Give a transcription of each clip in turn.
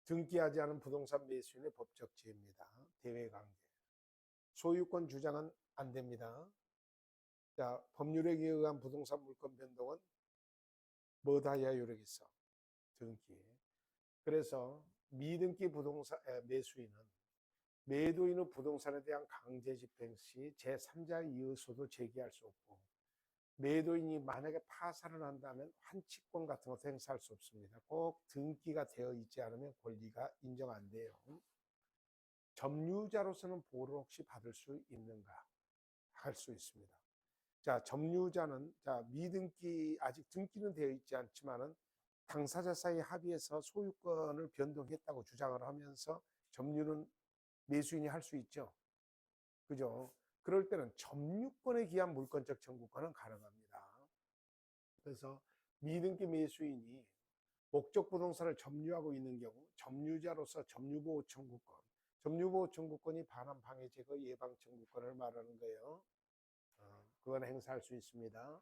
등기하지 않은 부동산 매수인의 법적 지혜입니다. 대외관계. 소유권 주장은 안 됩니다. 자, 법률에 의한 부동산 물권 변동은 뭐다야 요력있어? 등기. 그래서 미등기 부동산 매수인은 매도인의 부동산에 대한 강제 집행 시 제3자 이의소도 제기할 수 없고, 매도인이 만약에 파산을 한다면 환치권 같은 것도 행사할 수 없습니다. 꼭 등기가 되어 있지 않으면 권리가 인정 안 돼요. 점유자로서는 보호를 혹시 받을 수 있는가? 할 수 있습니다. 자, 점유자는 미등기 아직 등기는 되어 있지 않지만은 당사자 사이 합의해서 소유권을 변동했다고 주장을 하면서 점유는 매수인이 할 수 있죠. 그죠? 그럴 때는 점유권에 기한 물권적 청구권은 가능합니다. 그래서 미등기 매수인이 목적 부동산을 점유하고 있는 경우 점유자로서 점유보호 청구권, 점유보호 청구권이 반환 방해 제거 예방 청구권을 말하는 거예요. 그건 행사할 수 있습니다.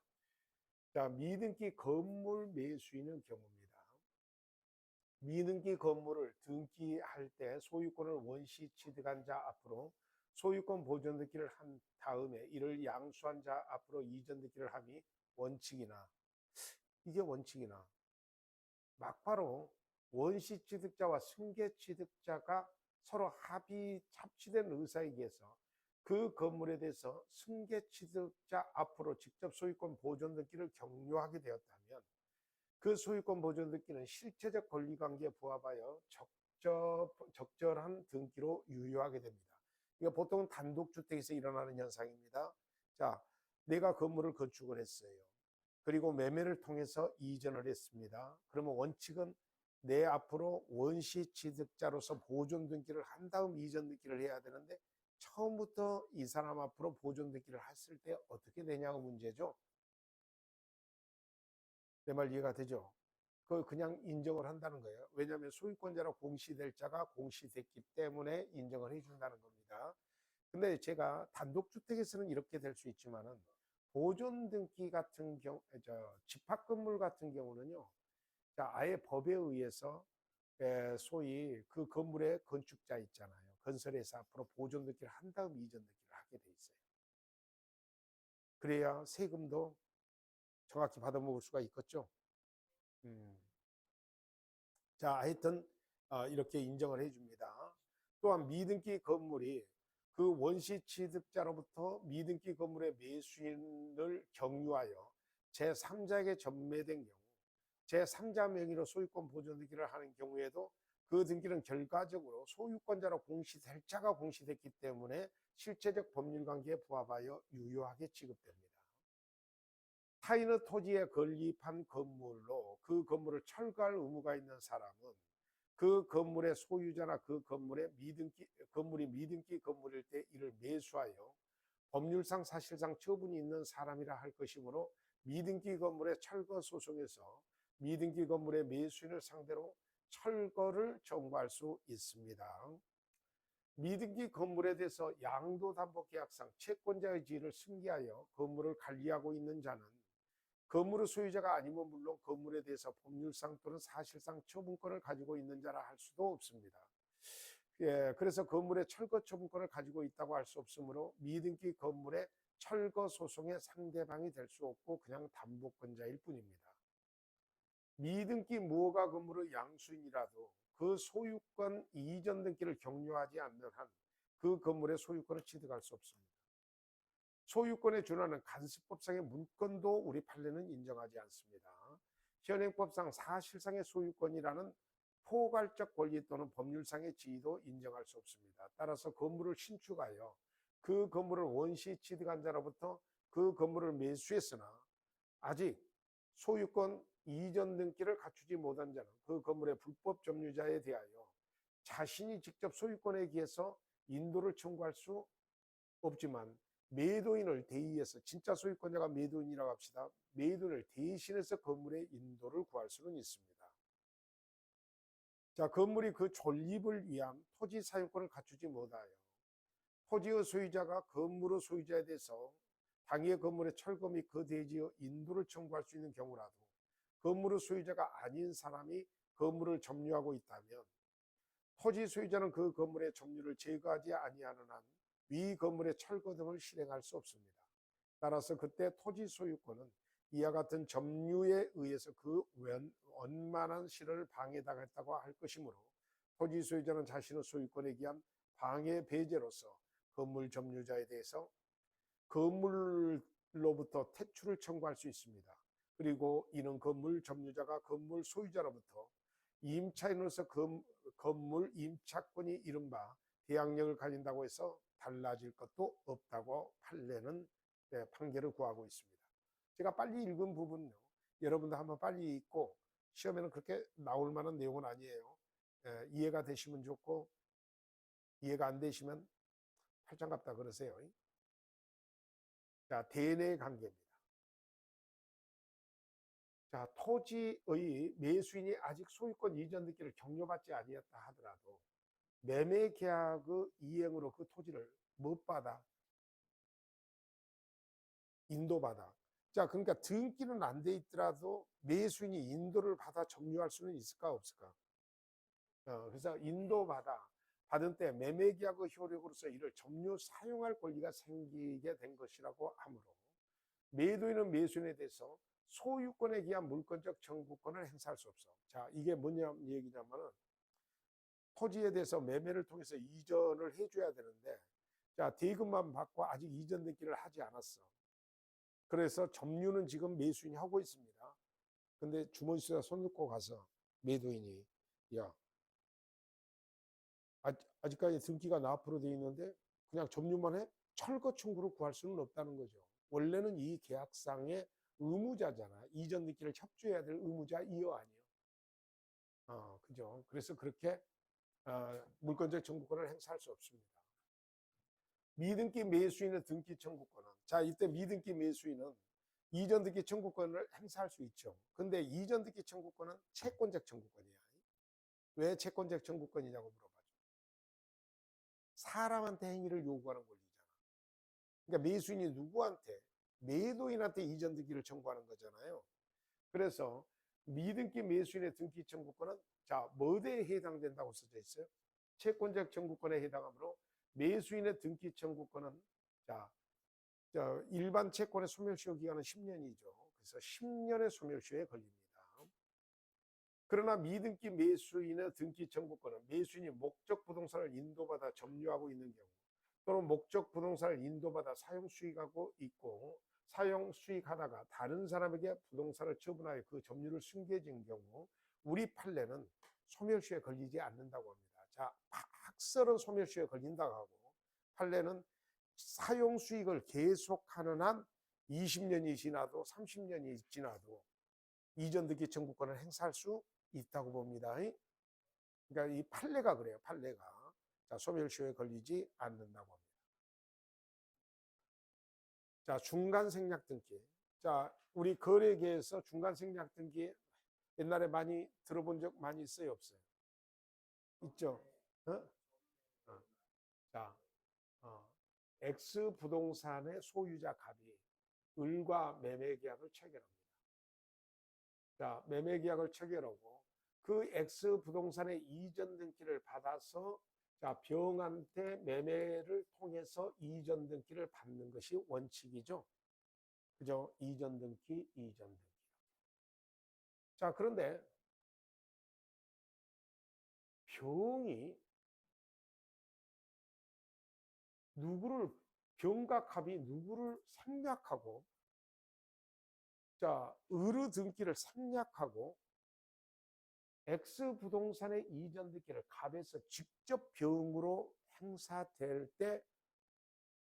자, 미등기 건물 매수인의 경우입니다. 미등기 건물을 등기할 때 소유권을 원시 취득한 자 앞으로 소유권 보존 등기를 한 다음에 이를 양수한 자 앞으로 이전 등기를 함이 원칙이나, 이게 원칙이나 막바로 원시 취득자와 승계 취득자가 서로 합치된 의사에 의해서 그 건물에 대해서 승계 취득자 앞으로 직접 소유권 보존 등기를 격려하게 되었다면 그 소유권 보존 등기는 실체적 권리관계에 부합하여 적절한 등기로 유효하게 됩니다. 이거 보통 단독주택에서 일어나는 현상입니다. 자, 내가 건물을 건축을 했어요. 그리고 매매를 통해서 이전을 했습니다. 그러면 원칙은 내 앞으로 원시 취득자로서 보존 등기를 한 다음 이전 등기를 해야 되는데, 처음부터 이 사람 앞으로 보존 등기를 했을 때 어떻게 되냐가 문제죠. 내 말 이해가 되죠? 그걸 그냥 인정을 한다는 거예요. 왜냐하면 소유권자로 공시될 자가 공시됐기 때문에 인정을 해준다는 겁니다. 근데 제가 단독주택에서는 이렇게 될 수 있지만은 보존 등기 같은 경우, 집합 건물 같은 경우는요, 자, 아예 법에 의해서 소위 그 건물의 건축자 있잖아요. 건설회사 앞으로 보존 등기를 한 다음 이전 등기를 하게 돼 있어요. 그래야 세금도 정확히 받아먹을 수가 있겠죠. 음. 자, 하여튼 이렇게 인정을 해줍니다. 또한 미등기 건물이 그 원시 취득자로부터 미등기 건물의 매수인을 경유하여 제3자에게 전매된 경우, 제3자 명의로 소유권 보존 등기를 하는 경우에도 그 등기는 결과적으로 소유권자로 공시될 자가 공시됐기 때문에 실체적 법률관계에 부합하여 유효하게 취급됩니다. 타인의 토지에 건립한 건물로 그 건물을 철거할 의무가 있는 사람은 그 건물의 소유자나 그 건물이 미등기 건물일 때 이를 매수하여 법률상 사실상 처분이 있는 사람이라 할 것이므로 미등기 건물의 철거 소송에서 미등기 건물의 매수인을 상대로 철거를 청구할 수 있습니다. 미등기 건물에 대해서 양도담보계약상 채권자의 지위를 승계하여 건물을 관리하고 있는 자는 건물의 소유자가 아니면 물론 건물에 대해서 법률상 또는 사실상 처분권을 가지고 있는 자라 할 수도 없습니다. 그래서 건물의 철거 처분권을 가지고 있다고 할 수 없으므로 미등기 건물의 철거 소송의 상대방이 될 수 없고 그냥 담보권자일 뿐입니다. 미등기 무허가 건물의 양수인이라도 그 소유권 이전 등기를 격려하지 않는 한 그 건물의 소유권을 취득할 수 없습니다. 소유권에 준하는 간습법상의 문건도 우리 판례는 인정하지 않습니다. 현행법상 사실상의 소유권이라는 포괄적 권리 또는 법률상의 지위도 인정할 수 없습니다. 따라서 건물을 신축하여 그 건물을 원시 취득한 자로부터 그 건물을 매수했으나 아직 소유권 이전 등기를 갖추지 못한 자는 그 건물의 불법 점유자에 대하여 자신이 직접 소유권에 기해서 인도를 청구할 수 없지만 매도인을 대의해서, 진짜 소유권자가 매도인이라고 합시다. 매도인을 대신해서 건물의 인도를 구할 수는 있습니다. 자, 건물이 그 존립을 위한 토지 사용권을 갖추지 못하여 토지의 소유자가 건물의 소유자에 대해서 당의 건물의 철거 및 그 대지의 인도를 청구할 수 있는 경우라도 건물의 소유자가 아닌 사람이 건물을 점유하고 있다면 토지 소유자는 그 건물의 점유를 제거하지 아니하는 한 위 건물의 철거 등을 실행할 수 없습니다. 따라서 그때 토지 소유권은 이와 같은 점유에 의해서 그 원만한 실현을 방해당했다고 할 것이므로 토지 소유자는 자신의 소유권에 기한 방해 배제로서 건물 점유자에 대해서 건물로부터 퇴출을 청구할 수 있습니다. 그리고 이는 건물 점유자가 건물 소유자로부터 임차인으로서 건물 임차권이 이른바 대항력을 가진다고 해서 달라질 것도 없다고 판례는 판결을 구하고 있습니다. 제가 빨리 읽은 부분요, 여러분도 한번 빨리 읽고 시험에는 그렇게 나올 만한 내용은 아니에요. 이해가 되시면 좋고 이해가 안 되시면 팔짱갑다 그러세요. 자, 대내 관계입니다. 자, 토지의 매수인이 아직 소유권 이전 등기를 격려받지 아니했다 하더라도 매매 계약의 이행으로 그 토지를 못 받아? 인도받아. 자, 그러니까 등기는 안 돼 있더라도 매수인이 인도를 받아 점유할 수는 있을까 없을까? 그래서 인도받아 받은 때 매매계약의 효력으로서 이를 점유 사용할 권리가 생기게 된 것이라고 하므로 매도인은 매수인에 대해서 소유권에 기한 물권적 청구권을 행사할 수 없어. 자, 이게 뭐냐 얘기냐면은 토지에 대해서 매매를 통해서 이전을 해줘야 되는데, 자, 대금만 받고 아직 이전 등기를 하지 않았어. 그래서 점유는 지금 매수인이 하고 있습니다. 근데 주머니에다 손 넣고 가서 매도인이, 야, 아직까지 등기가 나 앞으로 돼 있는데 그냥 점유만 해? 철거 청구를 구할 수는 없다는 거죠. 원래는 이 계약상의 의무자잖아. 이전 등기를 협조해야 될 의무자 이어 아니요. 그죠. 그래서 그렇게 물권적 청구권을 행사할 수 없습니다. 미등기 매수인의 등기 청구권은, 자, 이때 미등기 매수인은 이전 등기 청구권을 행사할 수 있죠. 근데 이전 등기 청구권은 채권적 청구권이야. 왜 채권적 청구권이냐고 물어봐줘. 사람한테 행위를 요구하는 권리잖아. 그러니까 매수인이 누구한테? 매도인한테 이전 등기를 청구하는 거잖아요. 그래서 미등기 매수인의 등기 청구권은, 자, 뭐에 해당된다고 써져 있어요? 채권적 청구권에 해당하므로 매수인의 등기 청구권은, 자, 일반 채권의 소멸시효 기간은 10년이죠. 그래서 10년의 소멸시효에 걸립니다. 그러나 미등기 매수인의 등기 청구권은 매수인이 목적 부동산을 인도받아 점유하고 있는 경우, 또는 목적 부동산을 인도받아 사용 수익하고 있고 사용 수익하다가 다른 사람에게 부동산을 처분하여 그 점유를 숨겨진 경우 우리 판례는 소멸시효에 걸리지 않는다고 합니다. 자, 학설은 소멸시효에 걸린다고 하고 판례는 사용 수익을 계속하는 한 20년이 지나도 30년이 지나도 이전 등기 청구권을 행사할 수 있다고 봅니다. 그러니까 이 판례가 그래요. 판례가. 자, 소멸시효에 걸리지 않는다고 합니다. 자, 중간 생략 등기. 자, 우리 거래계에서 중간 생략 등기 옛날에 많이 들어본 적 많이 있어요, 없어요? 있죠. 어? 자, X 부동산의 소유자 갑이 을과 매매 계약을 체결합니다. 자, 매매 계약을 체결하고 그 X 부동산의 이전 등기를 받아서, 자, 병한테 매매를 통해서 이전 등기를 받는 것이 원칙이죠. 그죠? 이전 등기, 이전 등기. 자, 그런데 병이 누구를, 병과 갑이 누구를 생략하고, 자, 을의 등기를 생략하고 X 부동산의 이전 등기를 갑에서 직접 병으로 행사될 때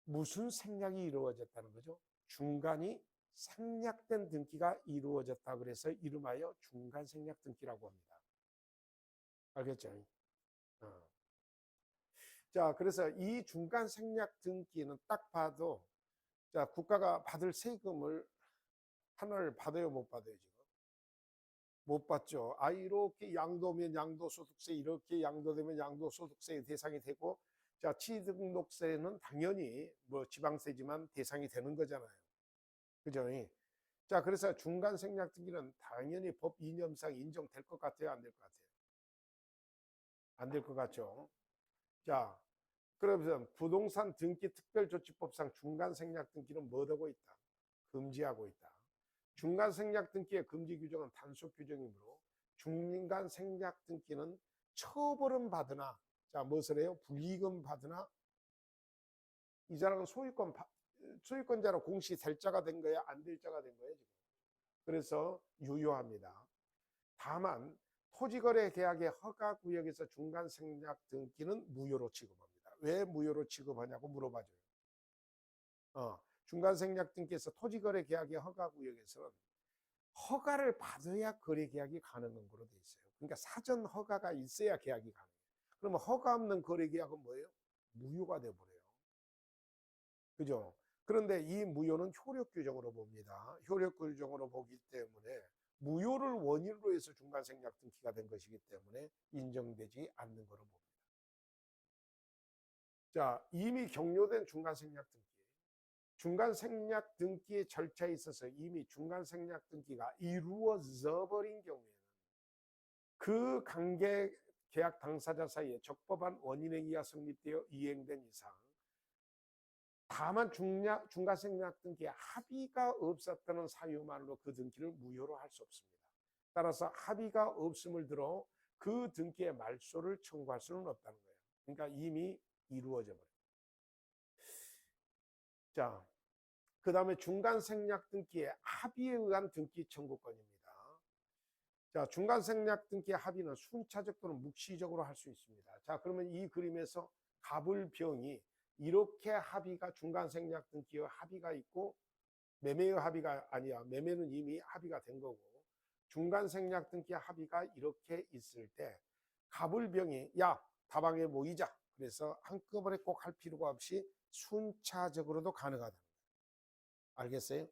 무슨 생략이 이루어졌다는 거죠? 중간이 생략된 등기가 이루어졌다 그래서 이름하여 중간 생략 등기라고 합니다. 알겠죠? 자, 그래서 이 중간 생략 등기는 딱 봐도, 자, 국가가 받을 세금을 하나를 받아요, 못 받아요, 지금? 못 받죠. 이렇게 양도면 양도소득세, 이렇게 양도되면 양도소득세의 대상이 되고, 자, 취등록세는 당연히 뭐 지방세지만 대상이 되는 거잖아요. 그죠? 자, 그래서 중간 생략 등기는 당연히 법 이념상 인정될 것 같아요, 안 될 것 같아요? 안 될 것 같죠? 자, 그러면 부동산 등기 특별조치법상 중간생략 등기는 뭐하고 있다? 금지하고 있다. 중간생략 등기의 금지 규정은 단속 규정이므로 중간생략 등기는 처벌은 받으나, 자, 무엇을 해요? 불이익은 받으나 이 사람은 소유권자로 공시될 자가 된 거야? 안 될 자가 된 거야, 지금? 그래서 유효합니다. 다만 토지거래 계약의 허가구역에서 중간생략 등기는 무효로 취급합니다. 왜 무효로 취급하냐고 물어봐줘요. 중간생략 등기에서 토지거래 계약의 허가구역에서는 허가를 받아야 거래 계약이 가능한 거로 돼 있어요. 그러니까 사전 허가가 있어야 계약이 가능해요. 그러면 허가 없는 거래 계약은 뭐예요? 무효가 돼버려요. 그죠? 그런데 이 무효는 효력 규정으로 봅니다. 효력 규정으로 보기 때문에 무효를 원인으로 해서 중간생략 등기가 된 것이기 때문에 인정되지 않는 거로 봅니다. 자, 이미 종료된 중간생략 등기. 중간생략 등기의 절차에 있어서 이미 중간생략 등기가 이루어져 버린 경우에는 그 관계 계약 당사자 사이에 적법한 원인행위가 성립되어 이행된 이상, 다만 중간생략 등기에 합의가 없었다는 사유만으로 그 등기를 무효로 할 수 없습니다. 따라서 합의가 없음을 들어 그 등기의 말소를 청구할 수는 없다는 거예요. 그러니까 이미 이루어져 버려요. 자, 그 다음에 중간생략 등기의 합의에 의한 등기 청구권입니다. 자, 중간생략 등기의 합의는 순차적 또는 묵시적으로 할 수 있습니다. 자, 그러면 이 그림에서 갑을병이 이렇게 합의가 중간생략 등기의 합의가 있고 매매의 합의가 아니야. 매매는 이미 합의가 된 거고 중간생략 등기의 합의가 이렇게 있을 때 갑을병이 야, 다방에 모이자. 그래서 한꺼번에 꼭 할 필요가 없이 순차적으로도 가능하다. 알겠어요?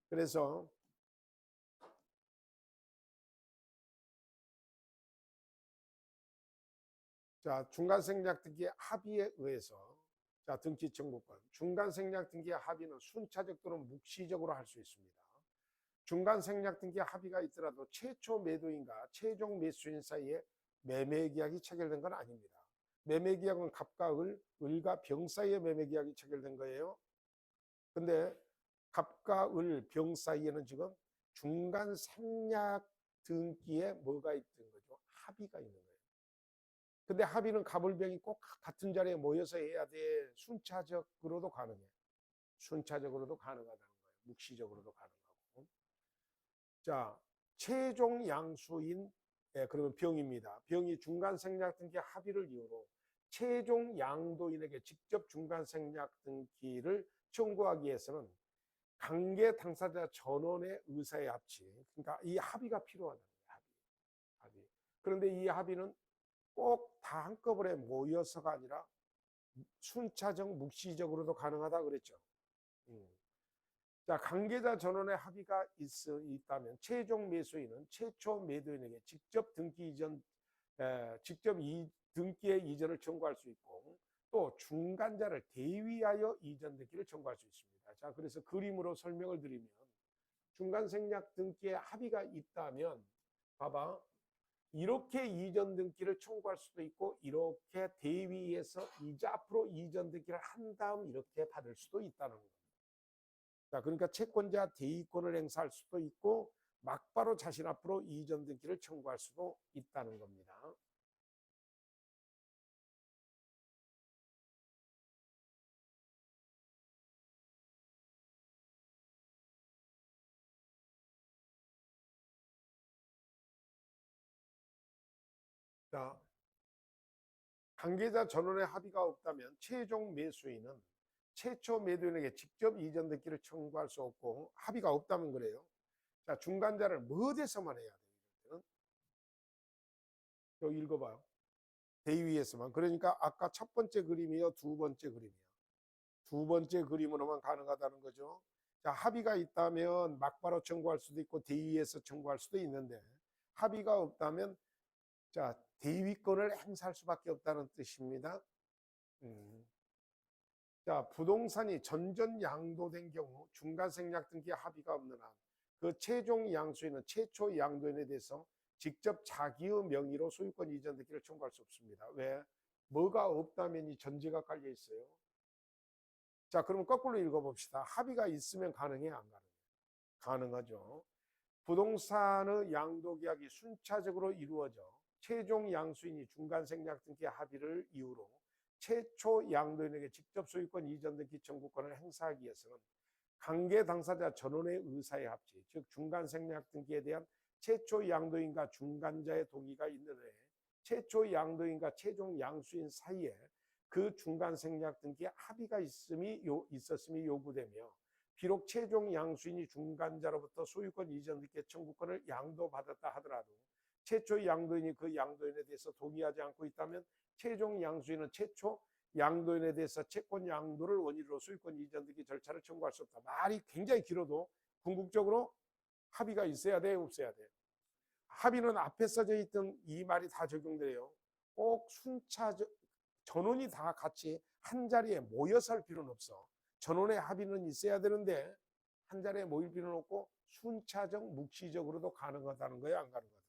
그래서 자, 중간생략 등기의 합의에 의해서 자, 등기 청구권. 중간생략 등기의 합의는 순차적 또는 묵시적으로 할 수 있습니다. 중간생략 등기의 합의가 있더라도 최초 매도인과 최종 매수인 사이에 매매계약이 체결된 건 아닙니다. 매매계약은 갑과 을과 병 사이에 매매계약이 체결된 거예요. 근데 갑과 을, 병 사이에는 지금 중간생략 등기에 뭐가 있던 거죠? 합의가 있는 거예요. 근데 합의는 갑을병이 꼭 같은 자리에 모여서 해야 돼. 순차적으로도 가능해. 순차적으로도 가능하다는 거예요. 묵시적으로도 가능하고. 자, 최종 양수인 그러면 병입니다. 병이 중간생략 등기 합의를 이유로 최종 양도인에게 직접 중간생략 등기를 청구하기 위해서는 관계 당사자 전원의 의사의 합치, 그러니까 이 합의가 필요하다는 거예요. 합의. 그런데 이 합의는 꼭 다 한꺼번에 모여서가 아니라 순차적, 묵시적으로도 가능하다 그랬죠. 자, 관계자 전원의 합의가 있다면 최종 매수인은 최초 매도인에게 직접 등기 이전, 직접 등기의 이전을 청구할 수 있고 또 중간자를 대위하여 이전 등기를 청구할 수 있습니다. 자, 그래서 그림으로 설명을 드리면 중간생략 등기에 합의가 있다면 봐봐. 이렇게 이전 등기를 청구할 수도 있고 이렇게 대위에서 이제 앞으로 이전 등기를 한 다음 이렇게 받을 수도 있다는 겁니다. 자, 그러니까 채권자 대위권을 행사할 수도 있고 막바로 자신 앞으로 이전 등기를 청구할 수도 있다는 겁니다. 자, 관계자 전원의 합의가 없다면 최종 매수인은 최초 매도인에게 직접 이전 등기를 청구할 수 없고 합의가 없다면 그래요. 자, 중간자를 뭐 어디서만 해야 돼요? 여기 읽어봐요. 대위에서만. 그러니까 아까 첫 번째 그림이요, 두 번째 그림이요. 두 번째 그림으로만 가능하다는 거죠. 자, 합의가 있다면 막바로 청구할 수도 있고 대위에서 청구할 수도 있는데 합의가 없다면 자, 대위권을 행사할 수밖에 없다는 뜻입니다. 자, 부동산이 전전 양도된 경우 중간생략 등기 합의가 없는 한 그 최종 양수인은 최초 양도인에 대해서 직접 자기의 명의로 소유권 이전 등기를 청구할 수 없습니다. 왜? 뭐가 없다면 이 전제가 깔려 있어요. 자, 그러면 거꾸로 읽어봅시다. 합의가 있으면 가능해, 안 가능해? 가능하죠. 부동산의 양도계약이 순차적으로 이루어져 최종 양수인이 중간생략 등기 합의를 이유로 최초 양도인에게 직접 소유권 이전 등기 청구권을 행사하기 위해서는 관계 당사자 전원의 의사의 합치, 즉 중간생략 등기에 대한 최초 양도인과 중간자의 동의가 있는 외에 최초 양도인과 최종 양수인 사이에 그 중간생략 등기에 합의가 있었음이 요구되며 비록 최종 양수인이 중간자로부터 소유권 이전 등기 청구권을 양도받았다 하더라도 최초 양도인이 그 양도인에 대해서 동의하지 않고 있다면 최종 양수인은 최초 양도인에 대해서 채권 양도를 원인으로 소유권 이전 등기 절차를 청구할 수 없다. 말이 굉장히 길어도 궁극적으로 합의가 있어야 돼, 없어야 돼? 합의는 앞에 써져 있던 이 말이 다 적용돼요. 꼭 순차적 전원이 다 같이 한 자리에 모여서 할 필요는 없어. 전원의 합의는 있어야 되는데 한 자리에 모일 필요는 없고 순차적 묵시적으로도 가능하다는 거예요, 안 가능하다?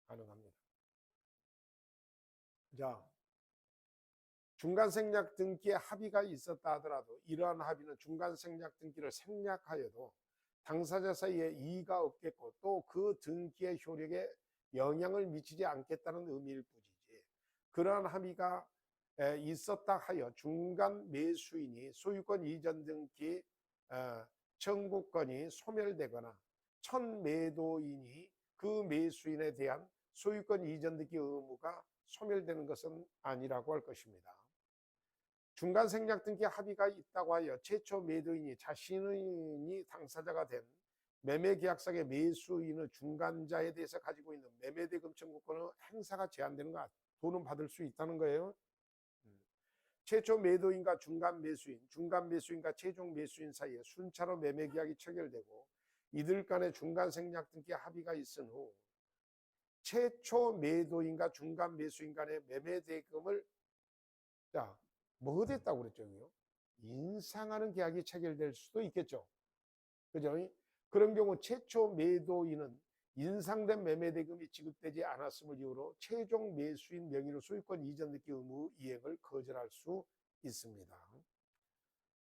가능합니다. 자, 중간생략 등기에 합의가 있었다 하더라도 이러한 합의는 중간생략 등기를 생략하여도 당사자 사이에 이의가 없겠고 또 그 등기의 효력에 영향을 미치지 않겠다는 의미일 뿐이지, 그러한 합의가 있었다 하여 중간 매수인이 소유권 이전 등기 청구권이 소멸되거나 첫 매도인이 그 매수인에 대한 소유권 이전 등기 의무가 소멸되는 것은 아니라고 할 것입니다. 중간생략 등기 합의가 있다고 하여 최초 매도인이 자신이 당사자가 된 매매계약상의 매수인의 중간자에 대해서 가지고 있는 매매대금 청구권의 행사가 제한되는 거, 돈은 받을 수 있다는 거예요. 최초 매도인과 중간 매수인, 중간 매수인과 최종 매수인 사이에 순차로 매매계약이 체결되고 이들 간의 중간생략 등기 합의가 있은 후 최초 매도인과 중간 매수인 간의 매매대금을 뭐 됐다고 그랬죠? 인상하는 계약이 체결될 수도 있겠죠. 그죠? 그런 경우 최초 매도인은 인상된 매매대금이 지급되지 않았음을 이유로 최종 매수인 명의로 소유권 이전 등기 의무 이행을 거절할 수 있습니다.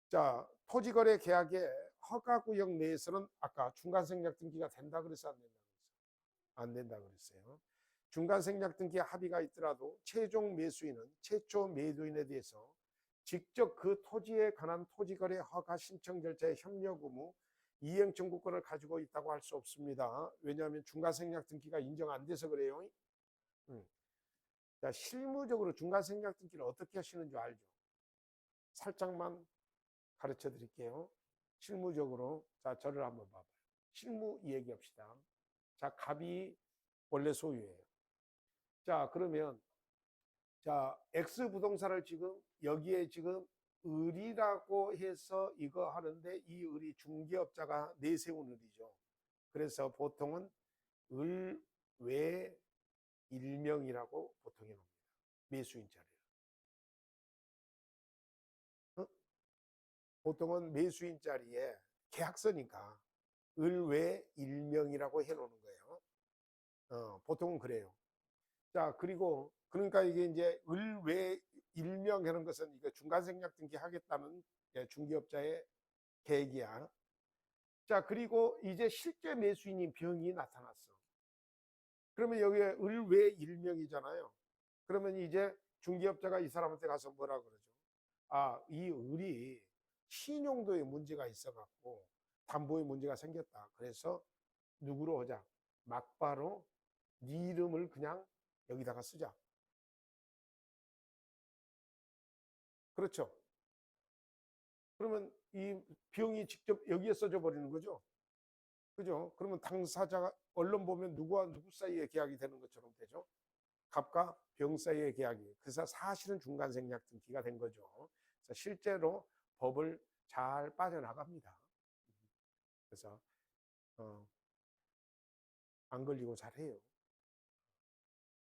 자, 토지거래 계약의 허가구역 내에서는 아까 중간생략 등기가 된다 그래서 안 된다 그랬어요? 안 된다 그랬어요. 중간생략 등기 합의가 있더라도 최종 매수인은 최초 매도인에 대해서 직접 그 토지에 관한 토지거래 허가 신청 절차의 협력 의무 이행 청구권을 가지고 있다고 할 수 없습니다. 왜냐하면 중간생략 등기가 인정 안 돼서 그래요. 자, 실무적으로 중간생략 등기를 어떻게 하시는 줄 알죠? 살짝만 가르쳐 드릴게요. 실무적으로, 자, 저를 한번 봐봐요. 실무 얘기합시다. 자, 갑이 원래 소유예요. 자, 그러면 자, X 부동산을 지금 여기에 지금 을이라고 해서 이거 하는데 이 을이 중개업자가 내세운 을이죠. 그래서 보통은 을 외 일명이라고 보통 해놓습니다. 매수인 자리를. 보통은 매수인 자리에 계약서니까 을 외 일명이라고 해놓는 거예요. 보통은 그래요. 자, 그리고 그러니까 이게 이제 을 외 일명하는 것은 이거 중간생략 등기 하겠다는 중개업자의 계획이야. 자, 그리고 이제 실제 매수인인 병이 나타났어. 그러면 여기에 을 외 일명이잖아요. 그러면 이제 중개업자가 이 사람한테 가서 뭐라 그러죠? 아, 이 을이 신용도에 문제가 있어갖고 담보에 문제가 생겼다. 그래서 누구로 하자? 막바로 네 이름을 그냥 여기다가 쓰자. 그렇죠? 그러면 이 비용이 직접 여기에 써져 버리는 거죠. 그죠? 그러면 당사자가 언론 보면 누구와 누구 사이에 계약이 되는 것처럼 되죠. 갑과 병 사이의 계약이. 그래서 사실은 중간생략 등기가 된 거죠. 그래서 실제로 법을 잘 빠져나갑니다. 그래서 안 걸리고 잘해요.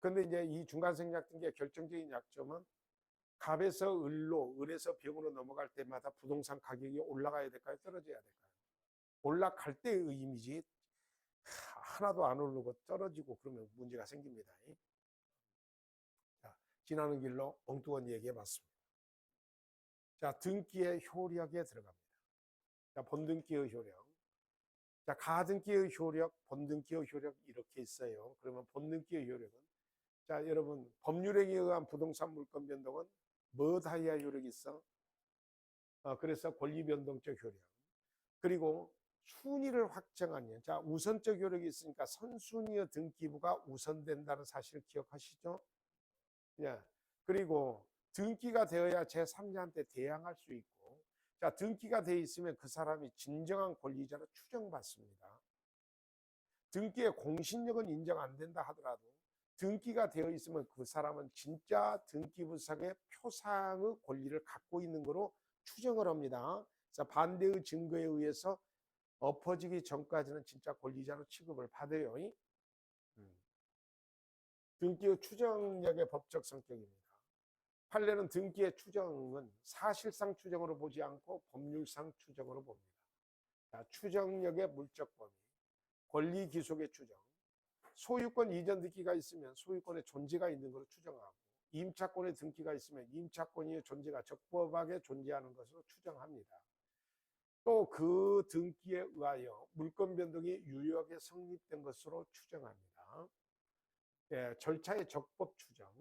그런데 이제 이 중간생략 등기의 결정적인 약점은 갑에서 을로, 을에서 병으로 넘어갈 때마다 부동산 가격이 올라가야 될까요? 떨어져야 될까요? 올라갈 때의 의미지 하나도 안 오르고 떨어지고 그러면 문제가 생깁니다. 자, 지나는 길로 엉뚱한 얘기해 봤습니다. 자, 등기의 효력에 들어갑니다. 자, 본등기의 효력. 자, 가등기의 효력, 본등기의 효력 이렇게 있어요. 그러면 본등기의 효력은, 자, 여러분 법률행위에 의한 부동산 물권 변동은 뭐하여야 효력이 있어? 그래서 권리변동적 효력. 그리고 순위를 확정하는, 자, 우선적 효력이 있으니까 선순위의 등기부가 우선된다는 사실을 기억하시죠? 예. 그리고 등기가 되어야 제3자한테 대항할 수 있고, 자, 등기가 되어 있으면 그 사람이 진정한 권리자로 추정받습니다. 등기의 공신력은 인정 안 된다 하더라도 등기가 되어 있으면 그 사람은 진짜 등기부상의 표상의 권리를 갖고 있는 거로 추정을 합니다. 그래서 반대의 증거에 의해서 엎어지기 전까지는 진짜 권리자로 취급을 받아요. 등기의 추정력의 법적 성격입니다. 판례는 등기의 추정은 사실상 추정으로 보지 않고 법률상 추정으로 봅니다. 자, 추정력의 물적 범위, 권리 기속의 추정, 소유권 이전 등기가 있으면 소유권의 존재가 있는 것으로 추정하고, 임차권의 등기가 있으면 임차권의 존재가 적법하게 존재하는 것으로 추정합니다. 또 그 등기에 의하여 물권 변동이 유효하게 성립된 것으로 추정합니다. 예, 절차의 적법 추정.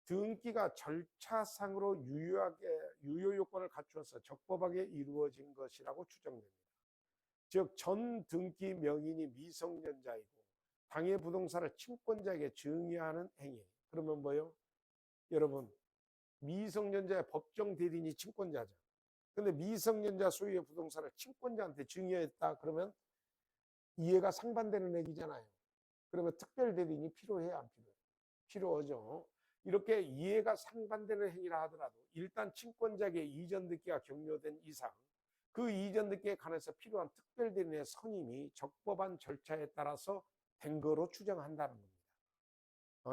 등기가 절차상으로 유효 요건을 갖추어서 적법하게 이루어진 것이라고 추정됩니다. 즉, 전 등기 명인이 미성년자이고 당해 부동산을 친권자에게 증여하는 행위. 그러면 뭐요? 여러분, 미성년자의 법정 대리인이 친권자죠. 근데 미성년자 소유의 부동산을 친권자한테 증여했다 그러면 이해가 상반되는 얘기잖아요. 그러면 특별 대리인이 필요해, 안 필요해? 필요하죠. 이렇게 이해가 상반되는 행위라 하더라도 일단 친권자에게 이전 등기가 격려된 이상 그 이전 등기에 관해서 필요한 특별 대리인의 선임이 적법한 절차에 따라서 된 거로 추정한다는 겁니다.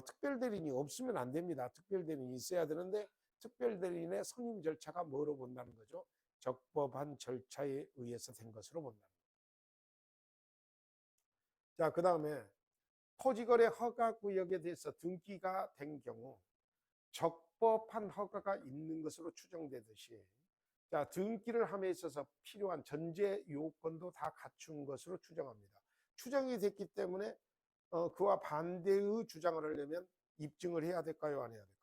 특별 대리인이 없으면 안 됩니다. 특별 대리인이 있어야 되는데 특별 대리인의 선임 절차가 뭐로 본다는 거죠? 적법한 절차에 의해서 된 것으로 본다는 거죠. 자, 그 다음에 토지거래 허가구역에 대해서 등기가 된 경우 적법한 허가가 있는 것으로 추정되듯이, 자, 등기를 함에 있어서 필요한 전제 요건도 다 갖춘 것으로 추정합니다. 추정이 됐기 때문에 그와 반대의 주장을 하려면 입증을 해야 될까요? 안 해야 될까요?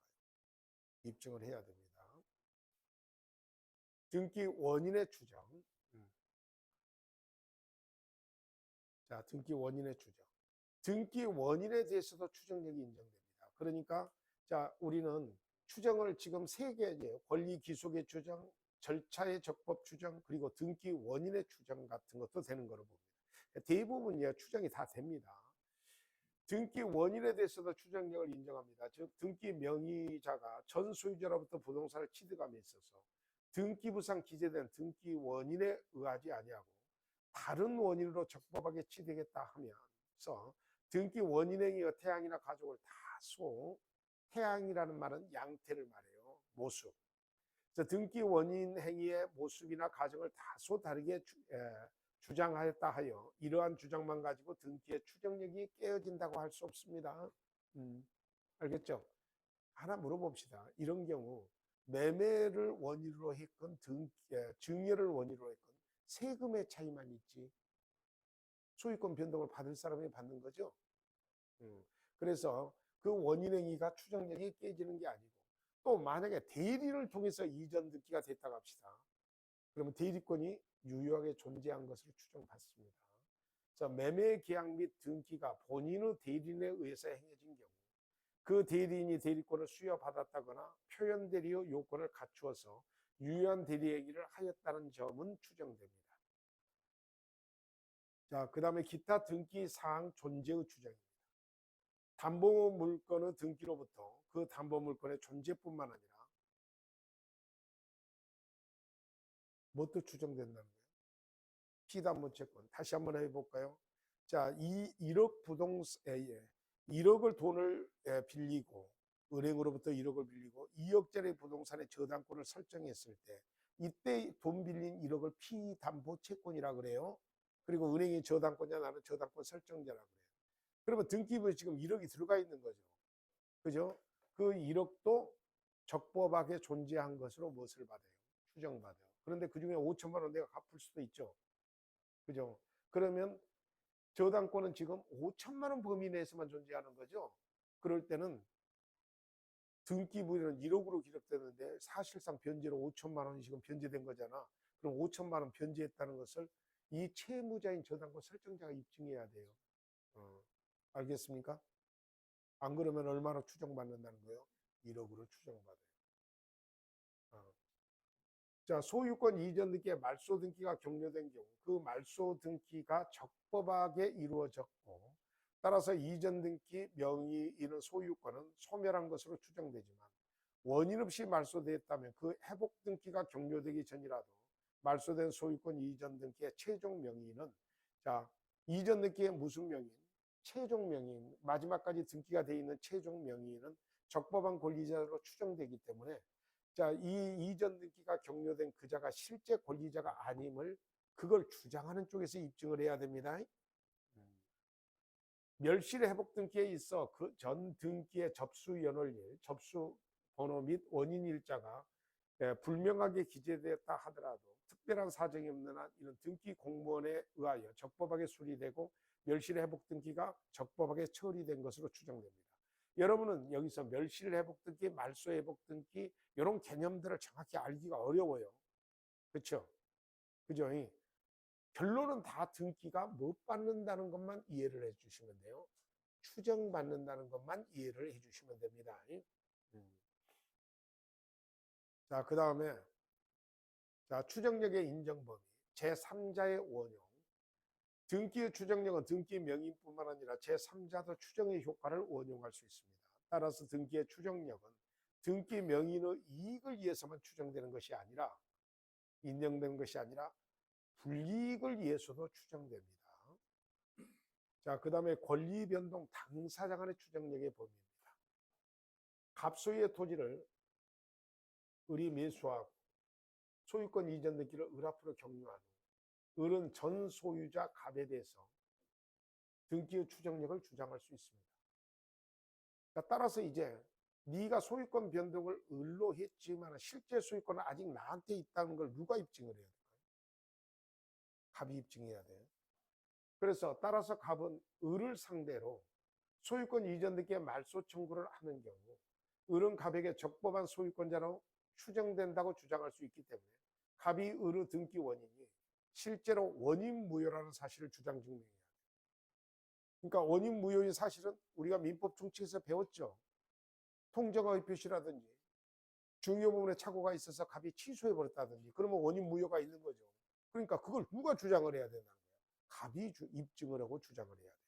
입증을 해야 됩니다. 등기 원인의 추정. 자, 등기 원인의 추정. 등기 원인에 대해서도 추정력이 인정됩니다. 그러니까 자, 우리는 추정을 지금 3개죠. 권리 기속의 추정, 절차의 적법 추정, 그리고 등기 원인의 추정 같은 것도 되는 거로 봅니다. 대부분 추정이 다 됩니다. 등기 원인에 대해서도 추정력을 인정합니다. 즉, 등기 명의자가 전 소유자로부터 부동산을 취득함에 있어서 등기부상 기재된 등기 원인에 의하지 아니하고 다른 원인으로 적법하게 취득했다 하면서 등기 원인 행위의 태양이나 가족을 다소, 태양이라는 말은 양태를 말해요. 모습. 그래서 등기 원인 행위의 모습이나 가정을 다소 다르게 주장하였다 하여 이러한 주장만 가지고 등기의 추정력이 깨어진다고 할 수 없습니다. 알겠죠? 하나 물어봅시다. 이런 경우 매매를 원인으로 했건 증여를 원인으로 했건 세금의 차이만 있지 소유권 변동을 받을 사람이 받는 거죠. 그래서 그 원인 행위가 추정력이 깨지는 게 아니고, 또 만약에 대리를 통해서 이전 등기가 됐다고 합시다. 그러면 대리권이 유효하게 존재한 것으로 추정받습니다. 그래서 매매 계약 및 등기가 본인의 대리인에 의해서 행해진 경우 그 대리인이 대리권을 수여받았다거나 표현 대리의 요건을 갖추어서 유효한 대리 행위를 하였다는 점은 추정됩니다. 자, 그 다음에 기타 등기 사항 존재의 추정입니다. 담보 물건의 등기로부터 그 담보 물건의 존재뿐만 아니라 뭣도 추정된다는 거예요? 피담보 채권. 다시 한번 해볼까요? 자, 1억 부동산에 1억을 돈을 빌리고 은행으로부터 1억을 빌리고 2억짜리 부동산의 저당권을 설정했을 때 이때 돈 빌린 1억을 피담보 채권이라 그래요. 그리고 은행이 저당권자, 나는 저당권 설정자라 그래요. 그러면 등기부에 지금 1억이 들어가 있는 거죠. 그죠? 그 1억도 적법하게 존재한 것으로 무엇을 받아요? 추정받아요. 그런데 그 중에 5천만 원 내가 갚을 수도 있죠. 그죠? 그러면 저당권은 지금 5천만 원 범위 내에서만 존재하는 거죠. 그럴 때는 등기부에는 1억으로 기록되는데 사실상 변제로 5천만 원이 지금 변제된 거잖아. 그럼 5천만 원 변제했다는 것을 이 채무자인 저당권 설정자가 입증해야 돼요. 알겠습니까? 안 그러면 얼마나 추정받는다는 거예요? 1억으로 추정받아요. 자, 소유권 이전 등기에 말소 등기가 격려된 경우 그 말소 등기가 적법하게 이루어졌고 따라서 이전 등기 명의인의 소유권은 소멸한 것으로 추정되지만 원인 없이 말소되었다면 그 회복 등기가 격려되기 전이라도 말소된 소유권 이전 등기의 최종 명의인은 자, 이전 등기의 무슨 명의인? 최종 명의인, 마지막까지 등기가 되어 있는 최종 명의인은 적법한 권리자로 추정되기 때문에 자, 이 이전 등기가 격려된 그자가 실제 권리자가 아님을 그걸 주장하는 쪽에서 입증을 해야 됩니다. 멸실 회복 등기에 있어 그 전 등기의 접수 연월일, 접수 번호 및 원인 일자가 불명하게 기재되었다 하더라도 특별한 사정이 없는 한 이는 등기 공무원에 의하여 적법하게 수리되고 멸실 회복 등기가 적법하게 처리된 것으로 추정됩니다. 여러분은 여기서 멸실 회복 등기, 말소 회복 등기 이런 개념들을 정확히 알기가 어려워요. 그렇죠? 그죠? 결론은 다 등기가 못 받는다는 것만 이해를 해주시면 돼요. 추정받는다는 것만 이해를 해주시면 됩니다. 자, 그 다음에 자, 추정력의 인정 범위 제3자의 원용. 등기의 추정력은 등기 명의뿐만 아니라 제3자도 추정의 효과를 원용할 수 있습니다. 따라서 등기의 추정력은 등기 명의의 이익을 위해서만 추정되는 것이 아니라 인정되는 것이 아니라 불이익을 위해서도 추정됩니다. 자, 그 다음에 권리 변동 당사자 간의 추정력의 범위입니다. 갑소유의 토지를 을이 매수하고 소유권 이전 등기를 을 앞으로 격려한 후 을은 전 소유자 갑에 대해서 등기의 추정력을 주장할 수 있습니다. 따라서 이제 네가 소유권 변동을 을로 했지만 실제 소유권은 아직 나한테 있다는 걸 누가 입증을 해야 될까요? 갑이 입증해야 돼요. 그래서 따라서 갑은 을을 상대로 소유권 이전 등기의 말소 청구를 하는 경우 을은 갑에게 적법한 소유권자로 추정된다고 주장할 수 있기 때문에 갑이 을의 등기 원인이 실제로 원인 무효라는 사실을 주장 증명해야 돼요. 그러니까 원인 무효의 사실은 우리가 민법 중칙에서 배웠죠. 통정의 표시라든지 중요 부분에 착오가 있어서 갑이 취소해버렸다든지 그러면 원인 무효가 있는 거죠. 그러니까 그걸 누가 주장을 해야 된다는 거예요. 갑이 입증을 하고 주장을 해야 돼요.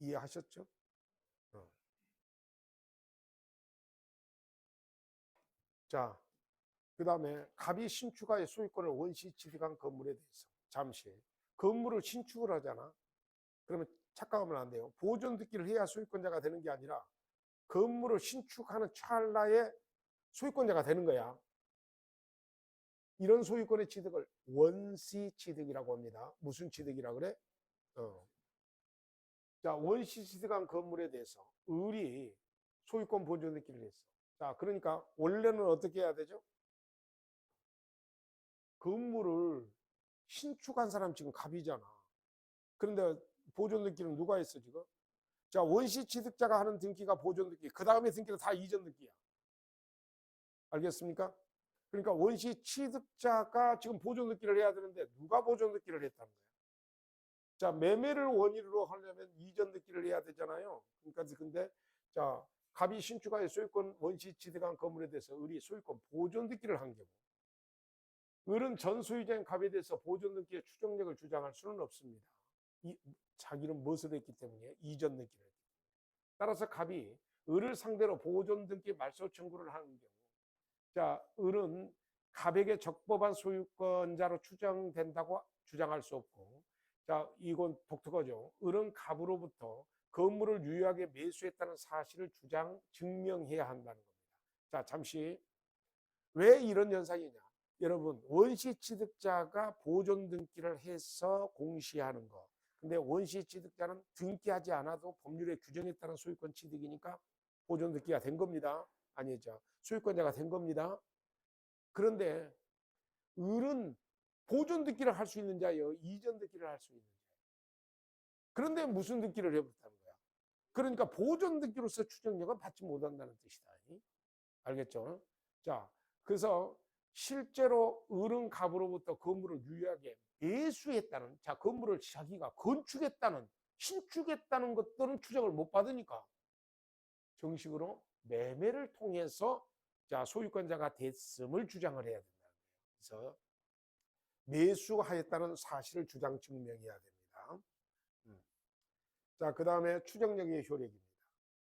이해하셨죠? 자, 그 다음에 갑이 신축하여 소유권을 원시 취득한 건물에 대해서 잠시 건물을 신축을 하잖아. 그러면 착각하면 안 돼요. 보존 등기를 해야 소유권자가 되는 게 아니라 건물을 신축하는 찰나에 소유권자가 되는 거야. 이런 소유권의 취득을 원시 취득이라고 합니다. 무슨 취득이라 그래? 자, 원시 취득한 건물에 대해서 을이 소유권 보존 등기를 했어. 자, 그러니까 원래는 어떻게 해야 되죠? 건물을 신축한 사람 지금 갑이잖아. 그런데 보존 등기는 누가 했어 지금? 자, 원시 취득자가 하는 등기가 보존 등기, 그 다음에 등기는 다 이전 등기야. 알겠습니까? 그러니까 원시 취득자가 지금 보존 등기를 해야 되는데 누가 보존 등기를 했다는 거야? 자, 매매를 원인으로 하려면 이전 등기를 해야 되잖아요. 그러니까 근데 자, 갑이 신축하여 소유권 원시 취득한 건물에 대해서 을이 소유권 보존 등기를 한 경우 을은 전 소유자인 갑에 대해서 보존 등기의 추정력을 주장할 수는 없습니다. 자기는 무엇을 했기 때문에 이전 등기를 했기 때문에. 따라서 갑이 을을 상대로 보존 등기 말소 청구를 하는 경우 자, 을은 갑에게 적법한 소유권자로 추정된다고 주장할 수 없고 자, 이건 독특하죠. 을은 갑으로부터 건물을 유효하게 매수했다는 사실을 증명해야 한다는 겁니다. 자, 잠시 왜 이런 현상이냐? 여러분, 원시 취득자가 보존 등기를 해서 공시하는 거. 근데 원시 취득자는 등기하지 않아도 법률에 규정에 따른 소유권 취득이니까 보존 등기가 된 겁니다. 아니죠. 소유권자가 된 겁니다. 그런데 을은 보존 등기를 할 수 있는 자예요. 이전 등기를 할 수 있는 자예요. 그런데 무슨 등기를 해버렸다는 거야. 그러니까 보존 등기로서 추정력은 받지 못한다는 뜻이다. 알겠죠? 자, 그래서 실제로 을은 갑으로부터 건물을 유효하게 매수했다는, 자, 건물을 자기가 건축했다는, 신축했다는 것들은 추정을 못 받으니까 정식으로 매매를 통해서 자, 소유권자가 됐음을 주장을 해야 된다는 거예요. 그래서 매수하였다는 사실을 주장 증명해야 됩니다. 자, 그 다음에 추정력의 효력입니다.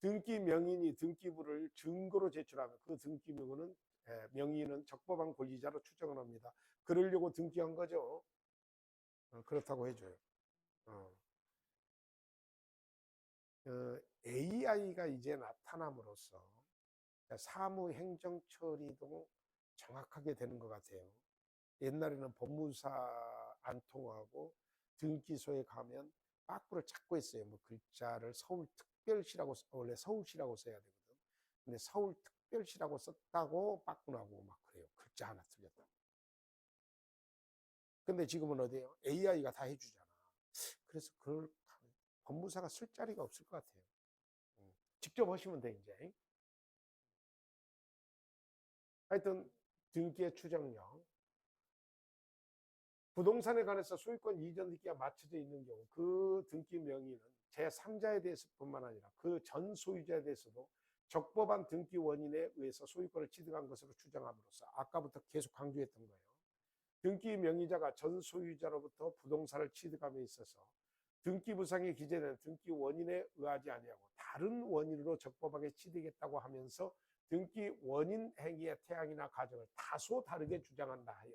등기 명인이 등기부를 증거로 제출하면 그 등기 명의는 적법한 권리자로 추정을 합니다. 그러려고 등기한 거죠. 그렇다고 해줘요. AI가 이제 나타남으로써 사무 행정 처리도 정확하게 되는 것 같아요. 옛날에는 법무사 안 통하고 등기소에 가면 빠꾸를 찾고 있어요. 뭐 글자를 서울특별시라고, 원래 서울시라고 써야 되거든. 근데 서울특별시라고 썼다고 빠꾸 나고 막 그래요. 글자 하나 틀렸다고. 근데 지금은 어디에요? AI가 다 해주잖아. 그래서 그걸 법무사가 쓸 자리가 없을 것 같아요. 직접 하시면 돼, 이제. 하여튼 등기의 추정력. 부동산에 관해서 소유권 이전 등기가 맞춰져 있는 경우 그 등기 명의는 제3자에 대해서뿐만 아니라 그 전 소유자에 대해서도 적법한 등기 원인에 의해서 소유권을 취득한 것으로 추정함으로써 아까부터 계속 강조했던 거예요. 등기 명의자가 전 소유자로부터 부동산을 취득함에 있어서 등기 부상에 기재된 등기 원인에 의하지 아니하고 다른 원인으로 적법하게 취득했다고 하면서 등기 원인 행위의 태양이나 과정을 다소 다르게 주장한다 하여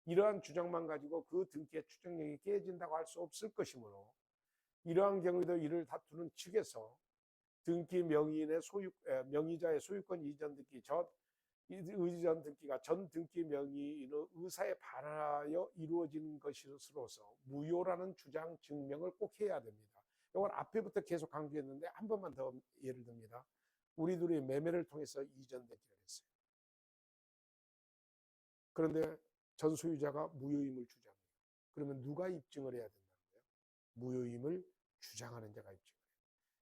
이러한 주장만 가지고 그 등기의 추정력이 깨진다고 할 수 없을 것이므로 이러한 경우에도 이를 다투는 측에서 등기 명의인의 명의자의 소유권 이전 등기 이전 등기가 전 등기 명의인의 의사에 반하여 이루어진 것으로서 무효라는 주장 증명을 꼭 해야 됩니다. 이건 앞에부터 계속 강조했는데 한 번만 더 예를 듭니다. 우리 둘이 매매를 통해서 이전 등기를 했어요. 그런데 전 소유자가 무효임을 주장해요. 그러면 누가 입증을 해야 된다는 거예요? 무효임을 주장하는 자가 입증을 해요.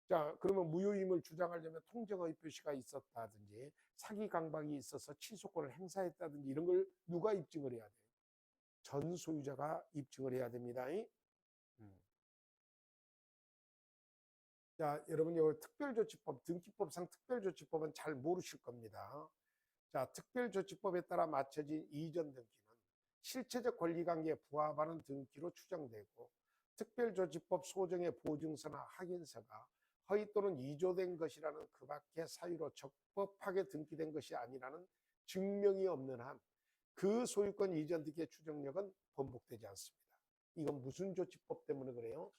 자, 그러면 무효임을 주장하려면 통정의 표시가 있었다든지 사기 강박이 있어서 취소권을 행사했다든지 이런 걸 누가 입증을 해야 돼요? 전 소유자가 입증을 해야 됩니다. 자, 여러분 이 특별조치법, 등기법상 특별조치법은 잘 모르실 겁니다. 자, 특별조치법에 따라 맞춰진 이전 등기는 실체적 권리관계에 부합하는 등기로 추정되고 특별조치법 소정의 보증서나 확인서가 허위 또는 위조된 것이라는 그 밖의 사유로 적법하게 등기된 것이 아니라는 증명이 없는 한 그 소유권 이전 등기의 추정력은 번복되지 않습니다. 이건 무슨 조치법 때문에 그래요?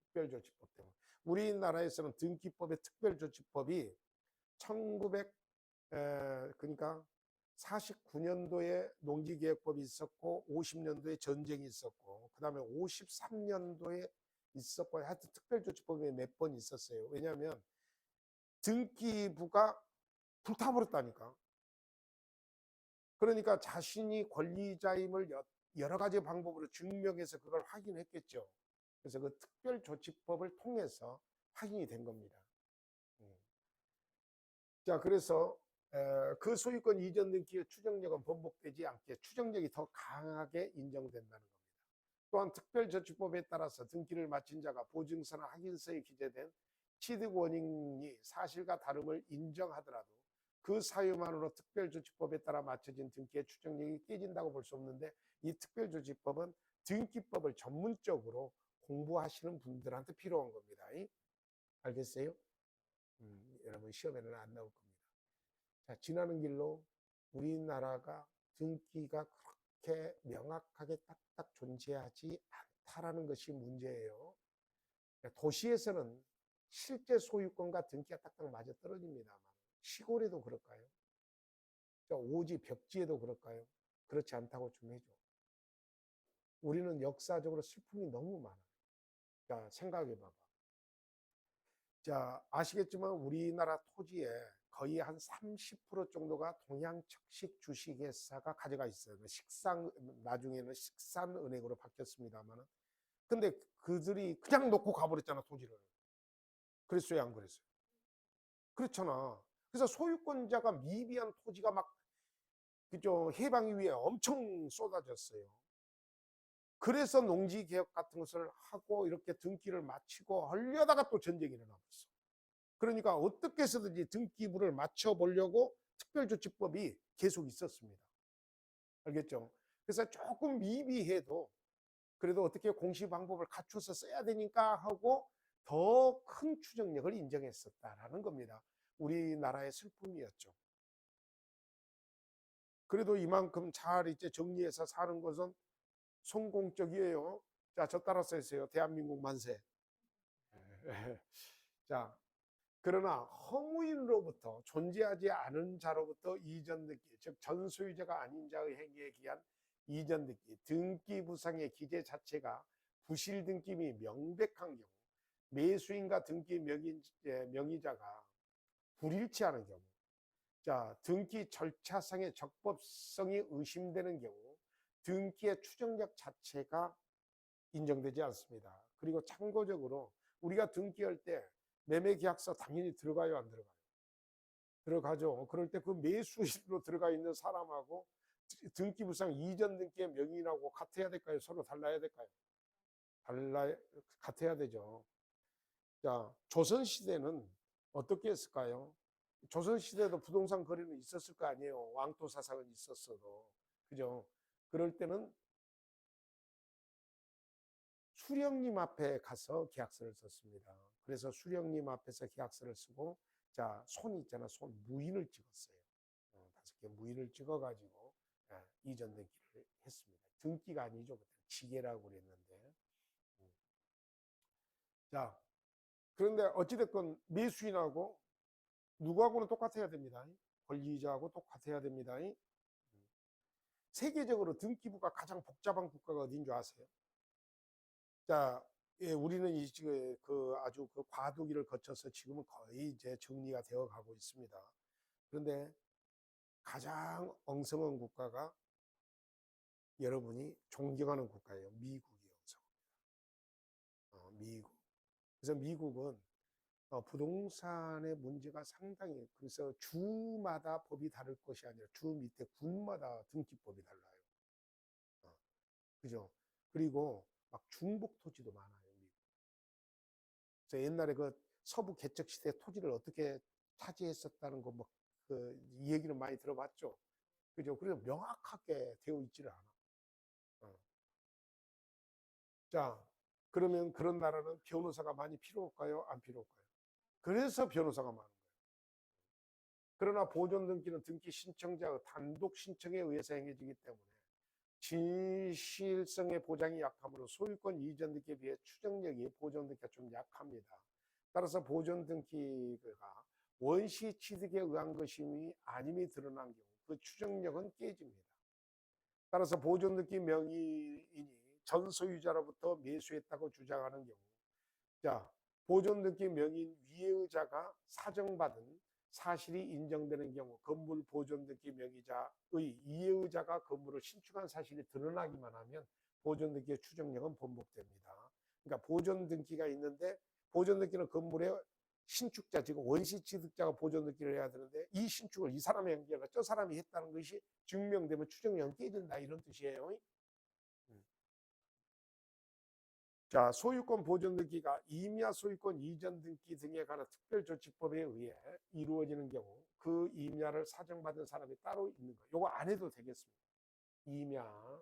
특별조치법 때문에. 우리나라에서는 등기법의 특별조치법이 1900 그러니까 49년도에 농지계획법이 있었고 50년도에 전쟁이 있었고 그 다음에 53년도에 있었고 하여튼 특별조치법이 몇 번 있었어요. 왜냐하면 등기부가 불타버렸다니까. 그러니까 자신이 권리자임을 여러 가지 방법으로 증명해서 그걸 확인했겠죠. 그래서 그 특별조치법을 통해서 확인이 된 겁니다. 자, 그래서 그 소유권 이전 등기의 추정력은 번복되지 않게 추정력이 더 강하게 인정된다는 겁니다. 또한 특별조치법에 따라서 등기를 마친 자가 보증서나 확인서에 기재된 취득 원인이 사실과 다름을 인정하더라도 그 사유만으로 특별조치법에 따라 맞춰진 등기의 추정력이 깨진다고 볼 수 없는데 이 특별조치법은 등기법을 전문적으로 공부하시는 분들한테 필요한 겁니다. 알겠어요? 여러분 시험에는 안 나올 겁니다. 자, 지나는 길로 우리나라가 등기가 그렇게 명확하게 딱딱 존재하지 않다라는 것이 문제예요. 도시에서는 실제 소유권과 등기가 딱딱 맞아 떨어집니다만 시골에도 그럴까요? 오지 벽지에도 그럴까요? 그렇지 않다고 좀 해줘. 우리는 역사적으로 슬픔이 너무 많아요. 자, 생각해 봐봐. 자, 아시겠지만 우리나라 토지에 거의 한 30% 정도가 동양척식 주식회사가 가져가 있어요. 나중에는 식산은행으로 바뀌었습니다만. 근데 그들이 그냥 놓고 가버렸잖아, 토지를. 그랬어요, 안 그랬어요? 그렇잖아. 그래서 소유권자가 미비한 토지가 막, 그죠, 해방 이후에 엄청 쏟아졌어요. 그래서 농지개혁 같은 것을 하고 이렇게 등기를 마치고 하려다가 또 전쟁이 일어나버렸어. 그러니까 어떻게 해서든지 등기부를 맞춰보려고 특별조치법이 계속 있었습니다. 알겠죠? 그래서 조금 미비해도 그래도 어떻게 공시 방법을 갖춰서 써야 되니까 하고 더 큰 추정력을 인정했었다라는 겁니다. 우리나라의 슬픔이었죠. 그래도 이만큼 잘 이제 정리해서 사는 것은 성공적이에요. 자, 저 따라서 했어요. 대한민국 만세. 자, 그러나 허무인으로부터 존재하지 않은 자로부터 이전 등기, 즉 전소유자가 아닌 자의 행위에 기한 이전 등기, 등기 부상의 기재 자체가 부실 등기 및 명백한 경우, 매수인과 등기 명의자가 불일치하는 경우, 자, 등기 절차상의 적법성이 의심되는 경우, 등기의 추정력 자체가 인정되지 않습니다. 그리고 참고적으로 우리가 등기할 때 매매계약서 당연히 들어가요, 안 들어가요? 들어가죠. 그럴 때 그 매수인으로 들어가 있는 사람하고 등기부상 이전 등기의 명의인하고 같아야 될까요? 서로 달라야 될까요? 같아야 되죠. 자, 조선시대는 어떻게 했을까요? 조선시대도 부동산 거래는 있었을 거 아니에요. 왕토 사상은 있었어도. 그죠? 그럴 때는 수령님 앞에 가서 계약서를 썼습니다. 그래서 수령님 앞에서 계약서를 쓰고, 자, 손 있잖아. 손 무인을 찍었어요. 5개 무인을 찍어가지고 이전 등기를 했습니다. 등기가 아니죠. 그때 지게라고 그랬는데. 자, 그런데 어찌됐건 매수인하고 누구하고는 똑같아야 됩니다. 권리자하고 똑같아야 됩니다. 세계적으로 등기부가 가장 복잡한 국가가 어딘 줄 아세요? 자, 예, 우리는 그 아주 그 과도기를 거쳐서 지금은 거의 이제 정리가 되어 가고 있습니다. 그런데 가장 엉성한 국가가 여러분이 존경하는 국가예요. 미국이 엉성합니다. 미국. 그래서 미국은 부동산의 문제가 상당히, 그래서 주마다 법이 다를 것이 아니라 주 밑에 군마다 등기법이 달라요. 그죠? 그리고 막 중복 토지도 많아요. 미국. 그래서 옛날에 그 서부 개척 시대 토지를 어떻게 차지했었다는 거, 뭐, 이 얘기는 많이 들어봤죠. 그죠? 그래서 명확하게 되어 있지를 않아. 어. 자, 그러면 그런 나라는 변호사가 많이 필요할까요? 안 필요할까요? 그래서 변호사가 많은 거예요. 그러나 보존 등기는 등기 신청자의 단독 신청에 의해서 행해지기 때문에 진실성의 보장이 약하므로 소유권 이전 등기에 비해 추정력이 보존 등기가 좀 약합니다. 따라서 보존 등기가 원시 취득에 의한 것임이 아님이 드러난 경우 그 추정력은 깨집니다. 따라서 보존 등기 명의인이 전 소유자로부터 매수했다고 주장하는 경우, 자, 보존 등기 명의인 위의자가 사정받은 사실이 인정되는 경우 건물 보존 등기 명의자의 이해의자가 건물을 신축한 사실이 드러나기만 하면 보존 등기의 추정력은 번복됩니다. 그러니까 보존 등기가 있는데 보존 등기는 건물의 신축자, 지금 원시 취득자가 보존 등기를 해야 되는데 이 신축을 이 사람이 한 게 아니라 저 사람이 했다는 것이 증명되면 추정력은 깨진다, 이런 뜻이에요. 자, 소유권 보존 등기가 임야 소유권 이전 등기 등에 관한 특별조치법에 의해 이루어지는 경우 그 임야를 사정받은 사람이 따로 있는 거, 요거 안 해도 되겠습니다. 임야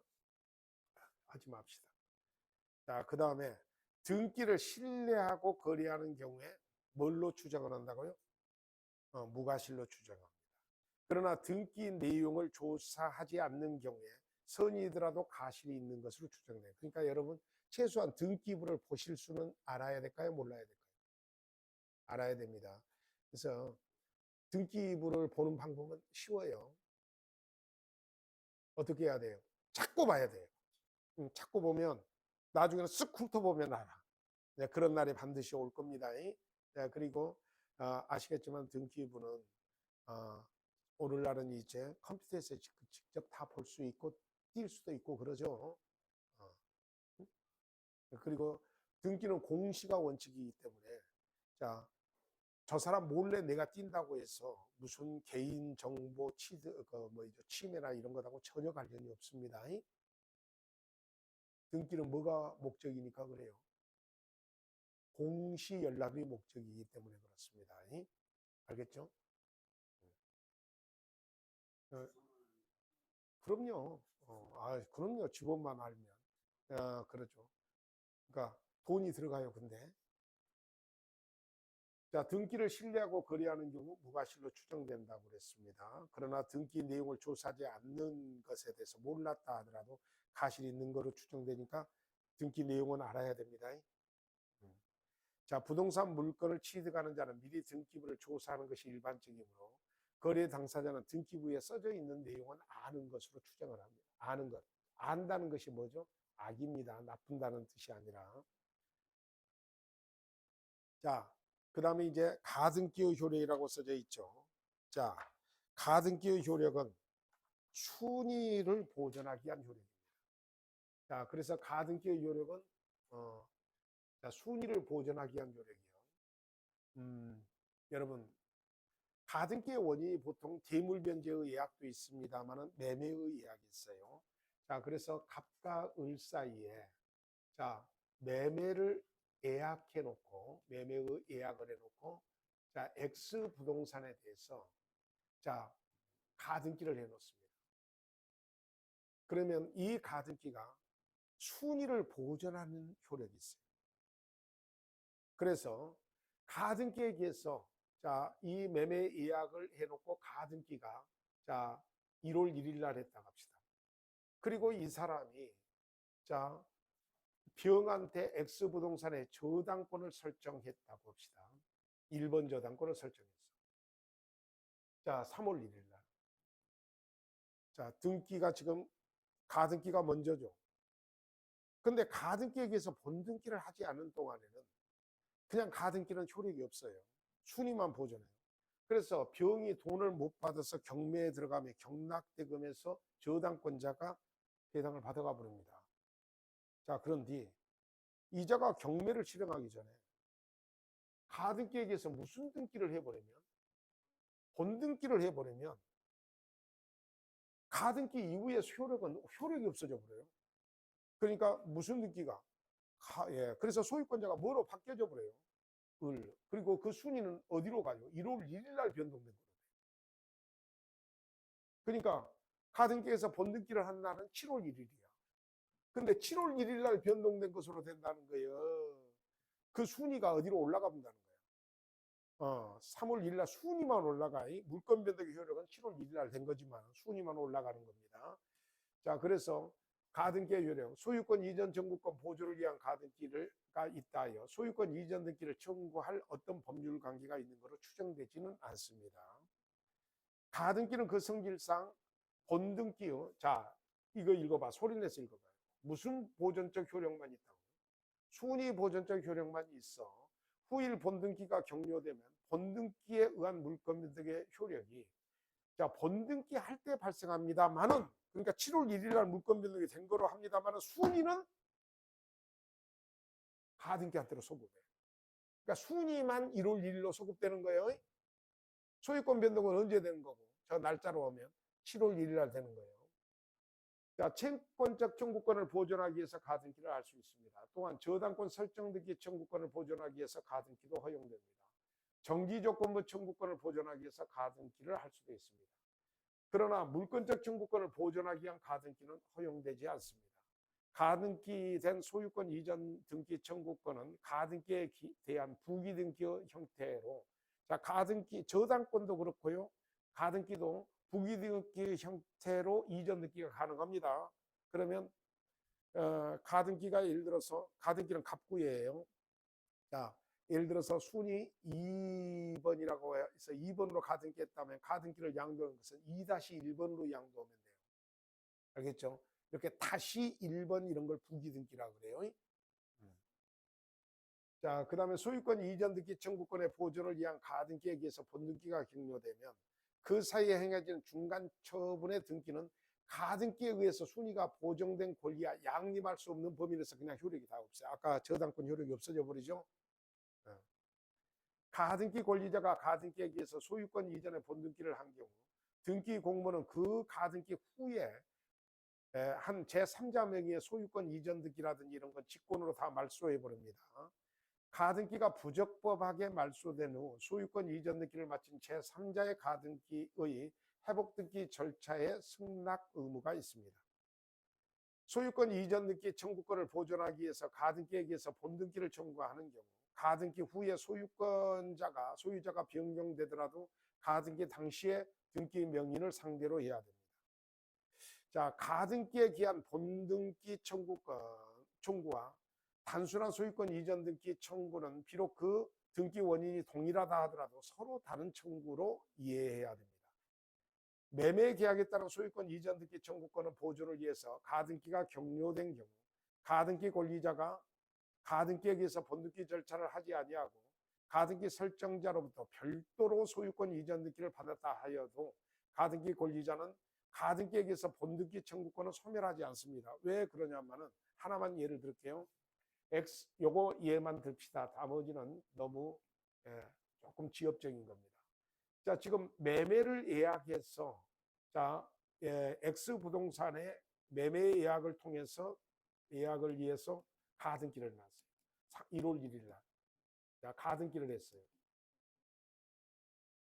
하지 맙시다. 자, 그 다음에 등기를 신뢰하고 거래하는 경우에 뭘로 추정을 한다고요? 무과실로 추정합니다. 그러나 등기 내용을 조사하지 않는 경우에 선이더라도 가실이 있는 것으로 추정돼요. 그러니까 여러분, 최소한 등기부를 보실 수는 알아야 될까요? 몰라야 될까요? 알아야 됩니다. 그래서 등기부를 보는 방법은 쉬워요. 어떻게 해야 돼요? 자꾸 봐야 돼요. 자꾸 보면 나중에는 쓱 훑어보면 알아. 네, 그런 날이 반드시 올 겁니다. 네, 그리고 아시겠지만 등기부는 오늘날은 이제 컴퓨터에서 직접 다 볼 수 있고 뛸 수도 있고 그러죠. 어, 그리고 등기는 공시가 원칙이기 때문에 자, 저 사람 몰래 내가 뛴다고 해서 무슨 개인 정보 침해나 이런 것하고 전혀 관련이 없습니다. 등기는 뭐가 목적이니까 그래요? 공시 연락이 목적이기 때문에 그렇습니다. 알겠죠? 어, 그럼요. 그럼요. 직원만 알면. 그렇죠. 그러니까 돈이 들어가요. 근데 자, 등기를 신뢰하고 거래하는 경우 무과실로 추정된다고 그랬습니다. 그러나 등기 내용을 조사하지 않는 것에 대해서 몰랐다 하더라도 가실이 있는 거로 추정되니까 등기 내용은 알아야 됩니다. 음. 자, 부동산 물건을 취득하는 자는 미리 등기부를 조사하는 것이 일반적이므로 거래 당사자는 등기부에 써져 있는 내용은 아는 것으로 추정을 합니다. 아는 것. 안다는 것이 뭐죠? 악입니다. 나쁜다는 뜻이 아니라. 자, 그 다음에 이제 가등기의 효력이라고 써져 있죠. 자, 가등기의 효력은 순위를 보존하기 위한 효력입니다. 자, 그래서 가등기의 효력은 어, 순위를 보존하기 위한 효력이요. 여러분, 가등기의 원인이 보통 대물변제의 예약도 있습니다만은 매매의 예약이 있어요. 자, 그래서 갑과 을 사이에 자, 매매를 예약해 놓고 매매의 예약을 해 놓고 자, X 부동산에 대해서 자, 가등기를 해 놓습니다. 그러면 이 가등기가 순위를 보존하는 효력이 있어요. 그래서 가등기에 의해서 자, 이 매매 예약을 해 놓고 가등기가 자, 1월 1일 날 했다고 합시다. 그리고 이 사람이 자, 병한테 X 부동산에 저당권을 설정했다고 합시다. 1번 저당권을 설정했어. 자, 3월 1일 날. 자, 등기가 지금 가등기가 먼저죠. 근데 가등기에 의해서 본등기를 하지 않은 동안에는 그냥 가등기는 효력이 없어요. 순위만 보존해요. 그래서 병이 돈을 못 받아서 경매에 들어가면 경락대금에서 저당권자가 해당을 받아가 버립니다. 자, 그런데 이자가 경매를 실행하기 전에 가등기에 의해서 무슨 등기를 해버리면 본등기를 해버리면 가등기 이후의 효력이 없어져 버려요. 그러니까 무슨 등기가 그래서 소유권자가 뭐로 바뀌어져 버려요? 그리고 그 순위는 어디로 가요? 1월 1일 날 변동된 거예요. 그러니까 가등기에서 본등기를 한 날은 7월 1일이야. 근데 7월 1일 날 변동된 것으로 된다는 거예요. 그 순위가 어디로 올라가 본다는 거예요. 3월 1일 날 순위만 올라가. 물권 변동의 효력은 7월 1일 날 된 거지만 순위만 올라가는 겁니다. 자, 그래서 가등기의 효력, 소유권 이전 청구권 보조를 위한 가등기가 있다하여 소유권 이전 등기를 청구할 어떤 법률 관계가 있는 것으로 추정되지는 않습니다. 가등기는 그 성질상 본등기요. 자, 이거 읽어봐. 소리내서 읽어봐요. 무슨 보존적 효력만 있다고? 순위 보존적 효력만 있어. 후일 본등기가 격려되면 본등기에 의한 물권 변동의 효력이 자, 본등기 할 때 발생합니다만은 그러니까 7월 1일 날 물권 변동이 된 거로 합니다만은 순위는 가등기한테로 소급해. 그러니까 순위만 1월 1일로 소급되는 거예요. 소유권 변동은 언제 되는 거고 저 날짜로 오면 7월 1일 날 되는 거예요. 자, 채권적 청구권을 보존하기 위해서 가등기를 할 수 있습니다. 또한 저당권 설정 등기 청구권을 보존하기 위해서 가등기도 허용됩니다. 정지조건부 청구권을 보존하기 위해서 가등기를 할 수도 있습니다. 그러나 물권적 청구권을 보존하기 위한 가등기는 허용되지 않습니다. 가등기된 소유권 이전 등기 청구권은 가등기에 대한 부기등기의 형태로 자, 가등기 저당권도 그렇고요. 가등기도 부기등기 형태로 이전 등기가 가능합니다. 그러면 가등기가 예를 들어서 가등기는 갑구예요. 자, 예를 들어서 순위 2번이라고 해서 2번으로 가등기했다면 가등기를 양도하는 것은 2-1번으로 양도하면 돼요. 알겠죠? 이렇게 다시 1번 이런 걸 부기등기라고 그래요. 자, 그 다음에 소유권 이전 등기 청구권의 보존을 위한 가등기에 의해서 본등기가 격려되면 그 사이에 행해지는 중간 처분의 등기는 가등기에 의해서 순위가 보정된 권리와 양립할 수 없는 범위에서 그냥 효력이 다 없어요. 아까 저당권 효력이 없어져 버리죠. 가등기 권리자가 가등기에 의해서 소유권 이전의 본등기를 한 경우 등기 공무원은 그 가등기 후에 한 제3자 명의의 소유권 이전 등기라든지 이런 건 직권으로 다 말소해 버립니다. 가등기가 부적법하게 말소된 후 소유권 이전 등기를 마친 제3자의 가등기의 회복등기 절차에 승낙 의무가 있습니다. 소유권 이전 등기 청구권을 보존하기 위해서 가등기에 의해서 본등기를 청구하는 경우 가등기 후에 소유자가 변경되더라도 가등기 당시에 등기 명인을 상대로 해야 됩니다. 자, 가등기에 기한 본등기 청구와 단순한 소유권 이전 등기 청구는 비록 그 등기 원인이 동일하다 하더라도 서로 다른 청구로 이해해야 됩니다. 매매 계약에 따른 소유권 이전 등기 청구권은 보존을 위해서 가등기가 격려된 경우 가등기 권리자가 가등기에 의해서 본등기 절차를 하지 아니하고 가등기 설정자로부터 별도로 소유권 이전 등기를 받았다 하여도 가등기 권리자는 가등기에 의해서 본등기 청구권을 소멸하지 않습니다. 왜 그러냐면은 하나만 예를 들게요. X 요거 예만 듭시다. 나머지는 너무 조금 지엽적인 겁니다. 자, 지금 매매를 예약해서 자, X 부동산의 매매 예약을 통해서 예약을 위해서 가등기를 놨어요. 1월 1일 날. 자, 가등기를 했어요.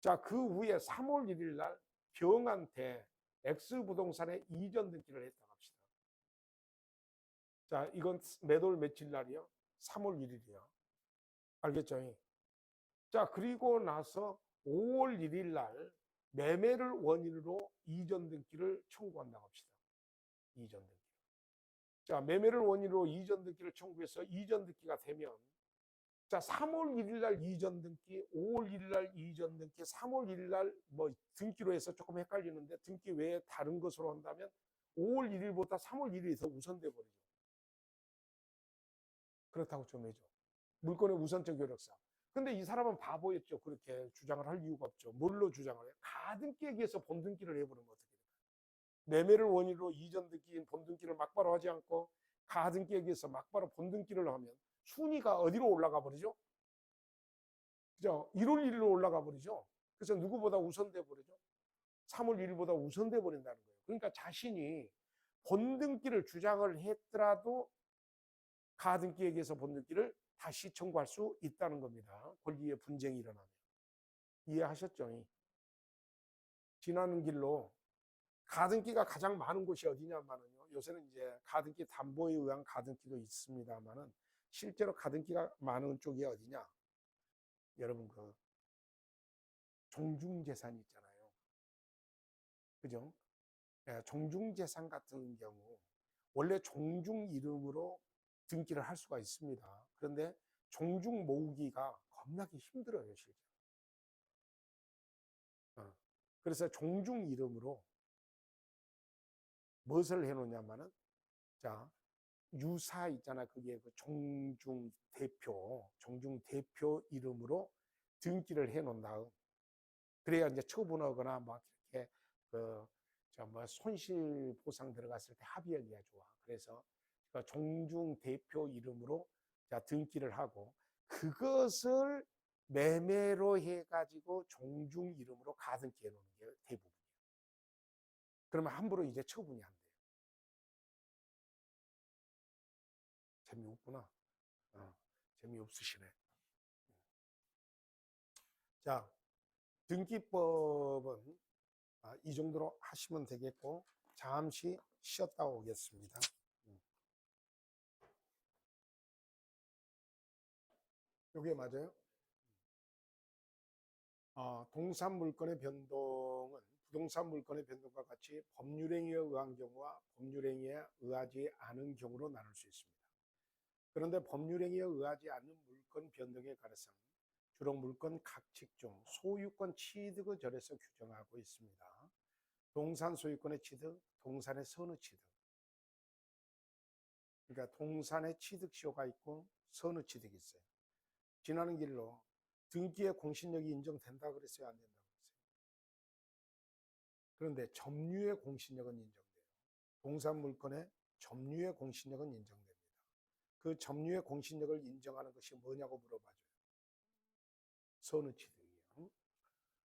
자, 그 후에 3월 1일 날 병한테 X 부동산에 이전 등기를 했다고 합시다. 자, 이건 매도를 며칠 날이요? 3월 1일이요. 알겠죠? 자, 그리고 나서 5월 1일 날 매매를 원인으로 이전 등기를 청구한다고 합시다. 이전 등기. 자, 매매를 원인으로 이전 등기를 청구해서 이전 등기가 되면 자, 3월 1일 날 이전 등기, 5월 1일 날 이전 등기, 3월 1일 날 뭐 등기로 해서 조금 헷갈리는데 등기 외에 다른 것으로 한다면 5월 1일보다 3월 1일이 더 우선돼 버리죠. 그렇다고 좀 해줘. 물건의 우선적 효력상. 근데 이 사람은 바보였죠. 그렇게 주장을 할 이유가 없죠. 뭘로 주장을 해요? 가등기에 의해서 본등기를 해버리면 어떻게 돼요? 매매를 원인으로 이전 등기인 본등기를 막바로 하지 않고 가등기에 의해서 막바로 본등기를 하면 순위가 어디로 올라가 버리죠? 그죠? 1월 1일로 올라가 버리죠. 그래서 누구보다 우선돼 버리죠. 3월 1일보다 우선돼 버린다는 거예요. 그러니까 자신이 본등기를 주장을 했더라도 가등기에 의해서 본등기를 다시 청구할 수 있다는 겁니다. 권리의 분쟁이 일어나면. 이해하셨죠? 지나는 길로 가등기가 가장 많은 곳이 어디냐면요. 요새는 이제 가등기 담보에 의한 가등기도 있습니다만은 실제로 가등기가 많은 쪽이 어디냐? 여러분 그 종중재산 있잖아요. 그죠? 종중재산 같은 경우 원래 종중 이름으로 등기를 할 수가 있습니다. 그런데 종중 모으기가 겁나게 힘들어요, 실제. 그래서 종중 이름으로 무엇을 해놓냐면은 자, 유사 있잖아. 그게 그 종중 대표 이름으로 등기를 해놓은 다음 그래야 이제 처분하거나 막 이렇게 뭐 손실 보상 들어갔을 때 합의하기가 좋아. 그래서 종중 대표 이름으로 자 등기를 하고 그것을 매매로 해가지고 종중 이름으로 가등기해 놓는 게 대부분이에요. 그러면 함부로 이제 처분이 안 돼요. 재미없구나. 재미없으시네. 자, 등기법은 이 정도로 하시면 되겠고 잠시 쉬었다 오겠습니다. 이게 맞아요? 동산 물건의 변동은 부동산 물건의 변동과 같이 법률행위에 의한 경우와 법률행위에 의하지 않은 경우로 나눌 수 있습니다. 그런데 법률행위에 의하지 않는 물건 변동에 관해서는 주로 물건 각칙 중 소유권 취득의 절에서 규정하고 있습니다. 동산 소유권의 취득, 동산의 선의 취득. 그러니까 동산의 취득시효가 있고 선의 취득이 있어요. 지나는 길로 등기의 공신력이 인정된다 그랬어요, 안 된다 그랬어요? 그런데 점유의 공신력은 인정돼요. 동산 물건의 점유의 공신력은 인정됩니다. 그 점유의 공신력을 인정하는 것이 뭐냐고 물어봐줘요. 선의취득이요.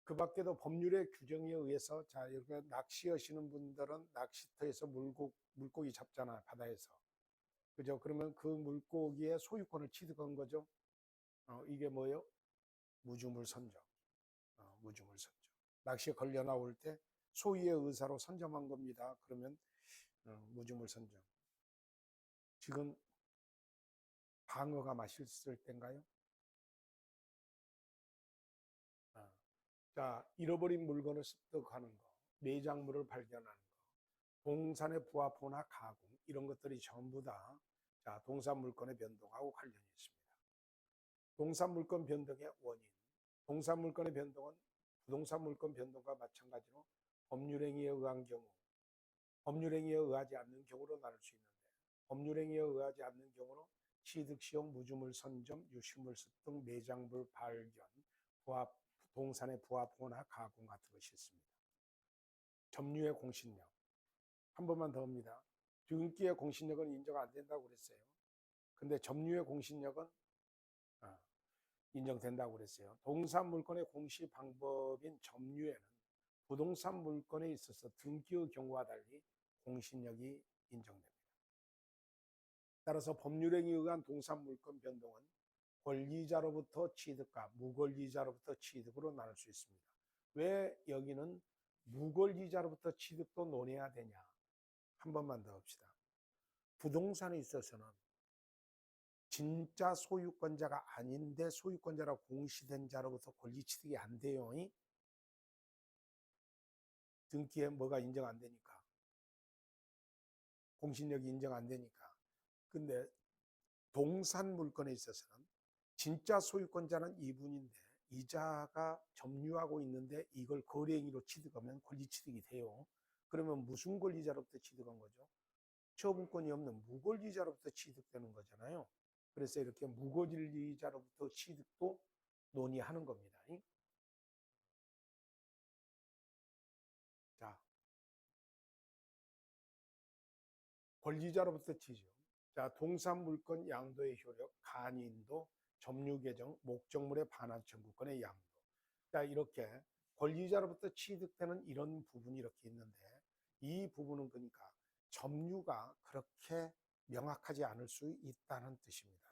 그 밖에도 법률의 규정에 의해서, 자, 이렇게 낚시하시는 분들은 낚시터에서 물고기 잡잖아, 바다에서. 그죠? 그러면 그 물고기의 소유권을 취득한 거죠. 이게 뭐예요? 무주물 선정. 무주물 선정. 낚시에 걸려 나올 때 소유의 의사로 선점한 겁니다. 그러면 무주물 선정. 지금 방어가 맛있을 때인가요? 자, 잃어버린 물건을 습득하는 거, 내장물을 발견하는 거, 동산의 부합호나 가공, 이런 것들이 전부 다 자, 동산 물건의 변동하고 관련이 있습니다. 동산 물건 변동의 원인, 동산 물건의 변동은 부동산 물건 변동과 마찬가지로 법률행위에 의한 경우, 법률행위에 의하지 않는 경우로 나눌 수 있는데, 법률행위에 의하지 않는 경우는 취득시험, 무주물 선점, 유실물 습득, 내장물 발견, 부합, 동산의 부합호나 가공 같은 것이 있습니다. 점유의 공신력. 한 번만 더 합니다. 등기의 공신력은 인정 안 된다고 그랬어요. 근데 점유의 공신력은 인정된다고 그랬어요. 동산 물건의 공시 방법인 점유에는 부동산 물건에 있어서 등기의 경우와 달리 공신력이 인정됩니다. 따라서 법률행위에 의한 동산 물건 변동은 권리자로부터 취득과 무권리자로부터 취득으로 나눌 수 있습니다. 왜 여기는 무권리자로부터 취득도 논해야 되냐? 한 번만 더 합시다. 부동산에 있어서는 진짜 소유권자가 아닌데 소유권자라고 공시된 자로부터 권리 취득이 안 돼요. 등기에 뭐가 인정 안 되니까. 공신력이 인정 안 되니까. 근데 동산 물건에 있어서는 진짜 소유권자는 이분인데 이자가 점유하고 있는데 이걸 거래행위로 취득하면 권리 취득이 돼요. 그러면 무슨 권리자로부터 취득한 거죠? 처분권이 없는 무권리자로부터 취득되는 거잖아요. 그래서 이렇게 무권리자로부터 취득도 논의하는 겁니다. 자, 권리자로부터 취득. 자, 동산 물건 양도의 효력, 간이인도, 점유 개정, 목적물의 반환 청구권의 양도. 자, 이렇게 권리자로부터 취득되는 이런 부분이 이렇게 있는데 이 부분은 그러니까 점유가 그렇게 명확하지 않을 수 있다는 뜻입니다.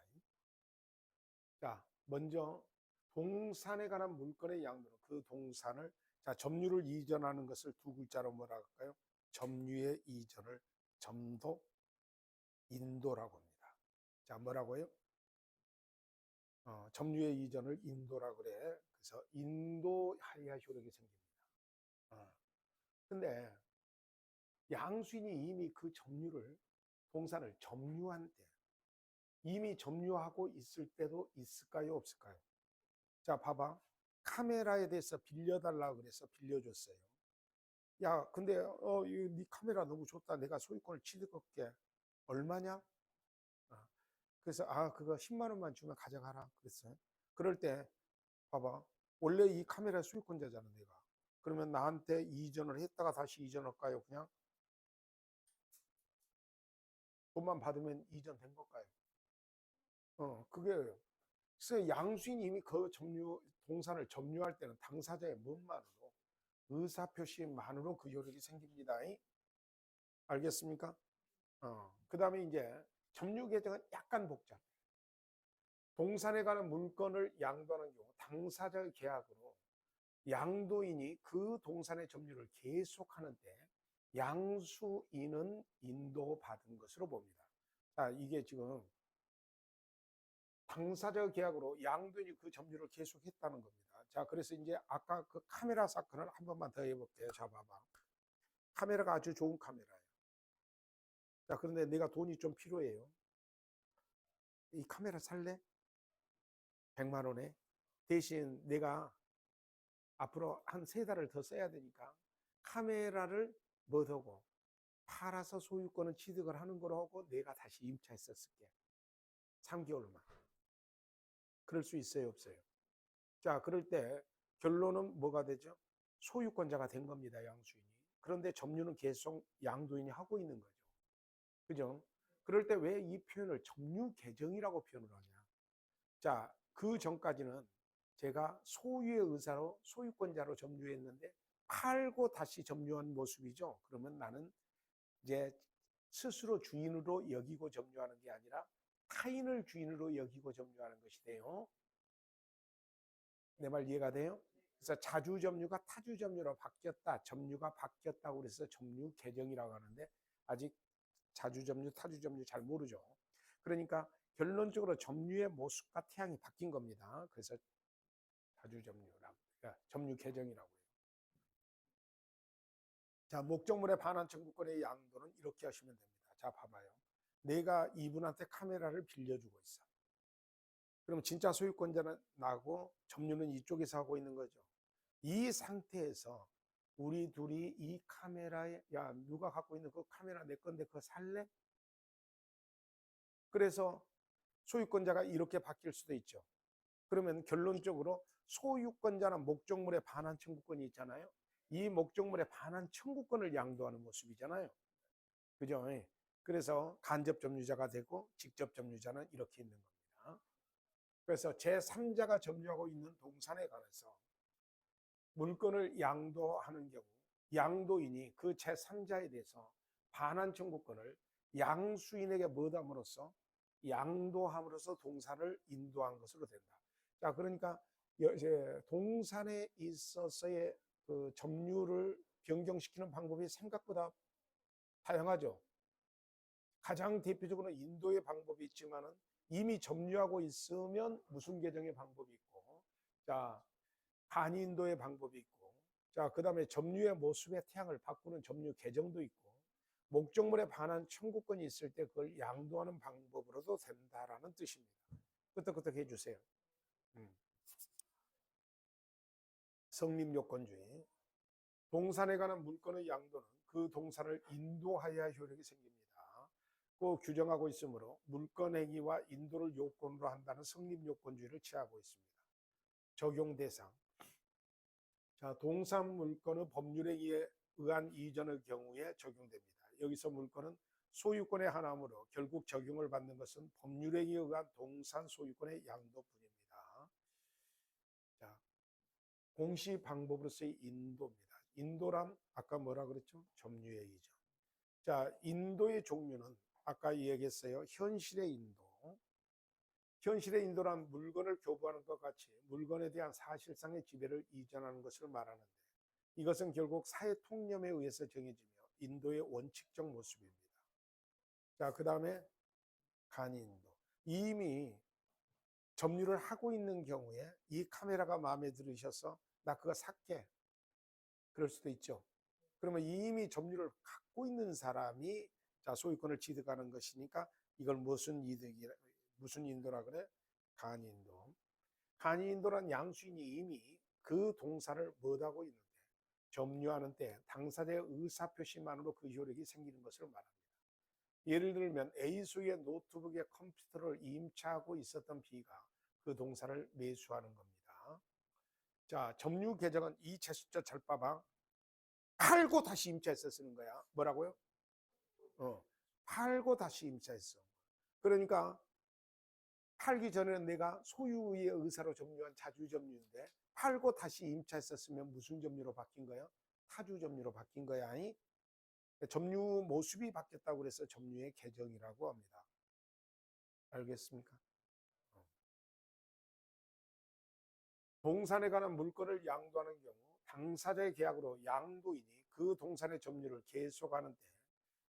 자, 먼저 동산에 관한 물건의 양도는 그 동산을 자, 점유를 이전하는 것을 두 글자로 뭐라 할까요? 점유의 이전을 점도, 인도라고 합니다. 자, 뭐라고요? 점유의 이전을 인도라고 그래. 그래서 인도하여야 효력이 생깁니다. 근데 양수인이 이미 그 점유를 동산을 점유한 때 이미 점유하고 있을 때도 있을까요? 없을까요? 자, 봐봐. 카메라에 대해서 빌려달라고 그래서 빌려줬어요. 야, 근데 네 카메라 너무 좋다. 내가 소유권을 취득할게. 얼마냐? 그래서 그거 10만 원만 주면 가져가라 그랬어요. 그럴 때 봐봐. 원래 이 카메라 소유권자잖아, 내가. 그러면 나한테 이전을 했다가 다시 이전할까요? 그냥 돈만 받으면 이전된 걸까요? 그게 그래서 양수인이 이미 그 동산을 점유할 때는 당사자의 몸만으로 의사표시만으로 그 효력이 생깁니다. 알겠습니까? 그 다음에 이제 점유 계정은 약간 복잡해요. 동산에 관한 물건을 양도하는 경우 당사자의 계약으로 양도인이 그 동산의 점유를 계속하는데 양수인은 인도받은 것으로 봅니다. 자, 이게 지금 당사자 계약으로 양도인이 그 점유를 계속했다는 겁니다. 자, 그래서 이제 아까 그 카메라 사건을 한 번만 더 해볼게요. 자, 봐봐. 카메라가 아주 좋은 카메라예요. 자, 그런데 내가 돈이 좀 필요해요. 이 카메라 살래? 100만 원에. 대신 내가 앞으로 한 3달을 더 써야 되니까 카메라를 뭐하고 팔아서 소유권을 취득을 하는 거로 하고 내가 다시 임차했었을게. 3개월만. 그럴 수 있어요, 없어요? 자, 그럴 때 결론은 뭐가 되죠? 소유권자가 된 겁니다, 양수인이. 그런데 점유는 계속 양도인이 하고 있는 거죠. 그죠? 그럴 때 왜 이 표현을 점유 계정이라고 표현을 하냐? 자, 그 전까지는 제가 소유의 의사로 소유권자로 점유했는데 팔고 다시 점유한 모습이죠. 그러면 나는 이제 스스로 주인으로 여기고 점유하는 게 아니라 타인을 주인으로 여기고 점유하는 것이 돼요. 내 말 이해가 돼요? 그래서 자주 점유가 타주 점유로 바뀌었다. 점유가 바뀌었다고 그래서 점유 개정이라고 하는데 아직 자주 점유, 타주 점유 잘 모르죠. 그러니까 결론적으로 점유의 모습과 태양이 바뀐 겁니다. 그래서 자주 점유라고, 그러니까 점유 개정이라고 해요. 자, 목적물에 반환 청구권의 양도는 이렇게 하시면 됩니다. 자, 봐봐요. 내가 이분한테 카메라를 빌려주고 있어. 그럼 진짜 소유권자는 나고 점유는 이쪽에서 하고 있는 거죠. 이 상태에서 우리 둘이 이 카메라에, 야, 누가 갖고 있는 그 카메라 내 건데 그거 살래? 그래서 소유권자가 이렇게 바뀔 수도 있죠. 그러면 결론적으로 소유권자는 목적물의 반환 청구권이 있잖아요. 이 목적물의 반환 청구권을 양도하는 모습이잖아요. 그죠? 그래서 간접 점유자가 되고 직접 점유자는 이렇게 있는 겁니다. 그래서 제3자가 점유하고 있는 동산에 관해서 물건을 양도하는 경우 양도인이 그 제3자에 대해서 반환 청구권을 양수인에게 뭐함으로써 양도함으로써 동산을 인도한 것으로 된다. 자, 그러니까 이제 동산에 있어서의 그 점유를 변경시키는 방법이 생각보다 다양하죠. 가장 대표적으로 인도의 방법이 있지만은 이미 점유하고 있으면 무슨 계정의 방법이 있고, 자, 반인도의 방법이 있고, 자, 그 다음에 점유의 모습의 태양을 바꾸는 점유 계정도 있고, 목적물에 반한 청구권이 있을 때 그걸 양도하는 방법으로도 된다라는 뜻입니다. 끄떡끄떡 해주세요. 성립요건주의. 동산에 관한 물건의 양도는 그 동산을 인도하여야 효력이 생깁니다. 그 규정하고 있으므로 물건 행위와 인도를 요건으로 한다는 성립요건주의를 취하고 있습니다. 적용 대상. 자, 동산 물건의 법률에 의한 이전의 경우에 적용됩니다. 여기서 물건은 소유권의 하나이므로 결국 적용을 받는 것은 법률에 의한 동산 소유권의 양도뿐입니다. 자, 공시 방법으로서의 인도입니다. 인도란 아까 뭐라 그랬죠? 점유의 이전. 자, 인도의 종류는 아까 얘기했어요. 현실의 인도. 현실의 인도란 물건을 교부하는 것 같이 물건에 대한 사실상의 지배를 이전하는 것을 말하는데 이것은 결국 사회 통념에 의해서 정해지며 인도의 원칙적 모습입니다. 자, 그 다음에 간이인도. 이미 점유를 하고 있는 경우에 이 카메라가 마음에 들으셔서 나 그거 살게. 그럴 수도 있죠. 그러면 이미 점유를 갖고 있는 사람이 자, 소유권을 취득하는 것이니까 이걸 무슨 이득이라, 무슨 인도라 그래? 간이인도. 간이인도란 양수인이 이미 그 동사를 못하고 있는데 점유하는 때 당사자의 의사표시만으로 그 효력이 생기는 것을 말합니다. 예를 들면 A수의 노트북에 컴퓨터를 임차하고 있었던 B가 그 동사를 매수하는 겁니다. 자, 점유 계정은 이 제숫자 잘 봐봐. 팔고 다시 임차해서 쓰는 거야. 뭐라고요? 팔고 다시 임차했어. 그러니까 팔기 전에는 내가 소유의 의사로 점유한 자주 점유인데 팔고 다시 임차했었으면 무슨 점유로 바뀐 거야? 타주 점유로 바뀐 거야. 아니? 점유 모습이 바뀌었다고 그래서 점유의 개정이라고 합니다. 알겠습니까? 동산에 관한 물건을 양도하는 경우 당사자의 계약으로 양도인이 그 동산의 점유를 계속하는데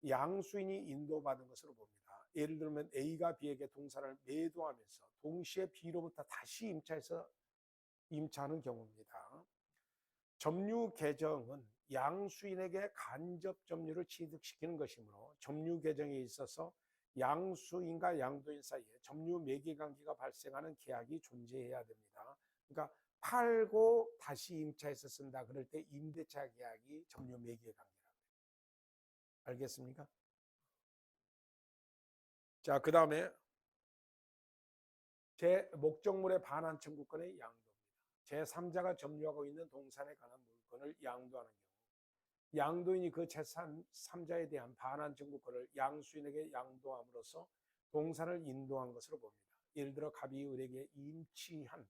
양수인이 인도받은 것으로 봅니다. 예를 들면 A가 B에게 동산을 매도하면서 동시에 B로부터 다시 임차하는 경우입니다. 점유 계정은 양수인에게 간접 점유를 취득시키는 것이므로 점유 계정에 있어서 양수인과 양도인 사이에 점유 매개 관계가 발생하는 계약이 존재해야 됩니다. 그러니까 팔고 다시 임차해서 쓴다 그럴 때 임대차 계약이 점유 매개 관계라고 해요. 알겠습니까? 자, 그 다음에 목적물에 반한 청구권의 양도입니다. 제3자가 점유하고 있는 동산에 관한 물건을 양도하는 경우 양도인이 그 제3자에 대한 반환 청구권을 양수인에게 양도함으로써 동산을 인도한 것으로 봅니다. 예를 들어 갑이 을에게 임치한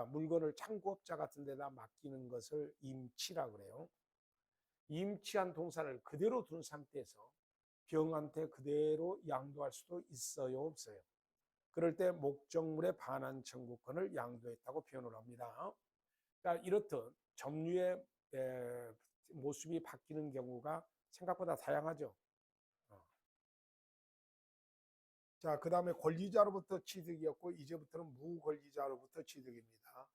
물건을 창고업자 같은 데다 맡기는 것을 임치라 그래요. 임치한 동산을 그대로 둔 상태에서 병한테 그대로 양도할 수도 있어요, 없어요? 그럴 때 목적물의 반환 청구권을 양도했다고 표현을 합니다. 이렇듯 점유의 모습이 바뀌는 경우가 생각보다 다양하죠. 자, 그 다음에 권리자로부터 취득이었고 이제부터는 무권리자로부터 취득입니다.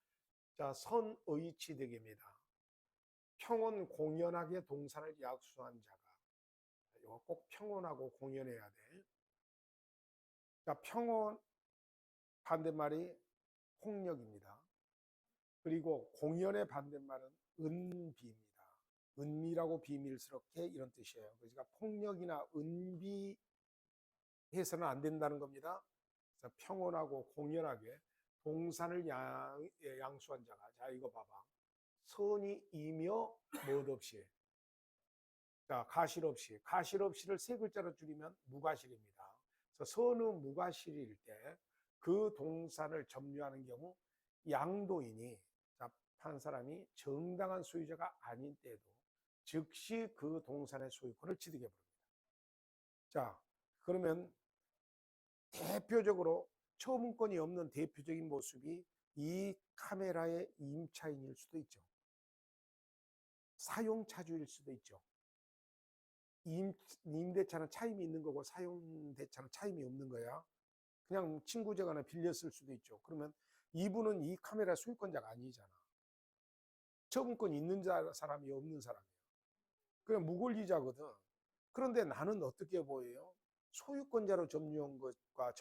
자, 선의 취득입니다. 평온 공연하게 동산을 약수한 자가, 이거 꼭 평온하고 공연해야 돼. 자, 평온 반대말이 폭력입니다. 그리고 공연의 반대말은 은비입니다. 은밀하고 비밀스럽게 이런 뜻이에요. 그러니까 폭력이나 은비해서는 안 된다는 겁니다. 그래서 평온하고 공연하게 동산을 양수한 자가, 자 이거 봐봐. 선이 이며 못 없이, 자 가실 없이, 가실 없이를 세 글자로 줄이면 무가실입니다. 그래서 선의 무가실일 때 그 동산을 점유하는 경우 양도인이 한 사람이 정당한 소유자가 아닌 때에도 즉시 그 동산의 소유권을 취득해 버립니다. 자, 그러면 대표적으로 처분권이 없는 대표적인 모습이 이 카메라의 임차인일 수도 있죠. 사용차주일 수도 있죠. 임대차는 차임이 있는 거고 사용대차는 차임이 없는 거야. 그냥 친구제가나 빌렸을 수도 있죠. 그러면 이분은 이 카메라 소유권자가 아니잖아. 처분권 있는 사람이 없는 사람이에요. 그냥 무권리자거든. 그런데 나는 어떻게 보여요? 소유권자로 점유한 것과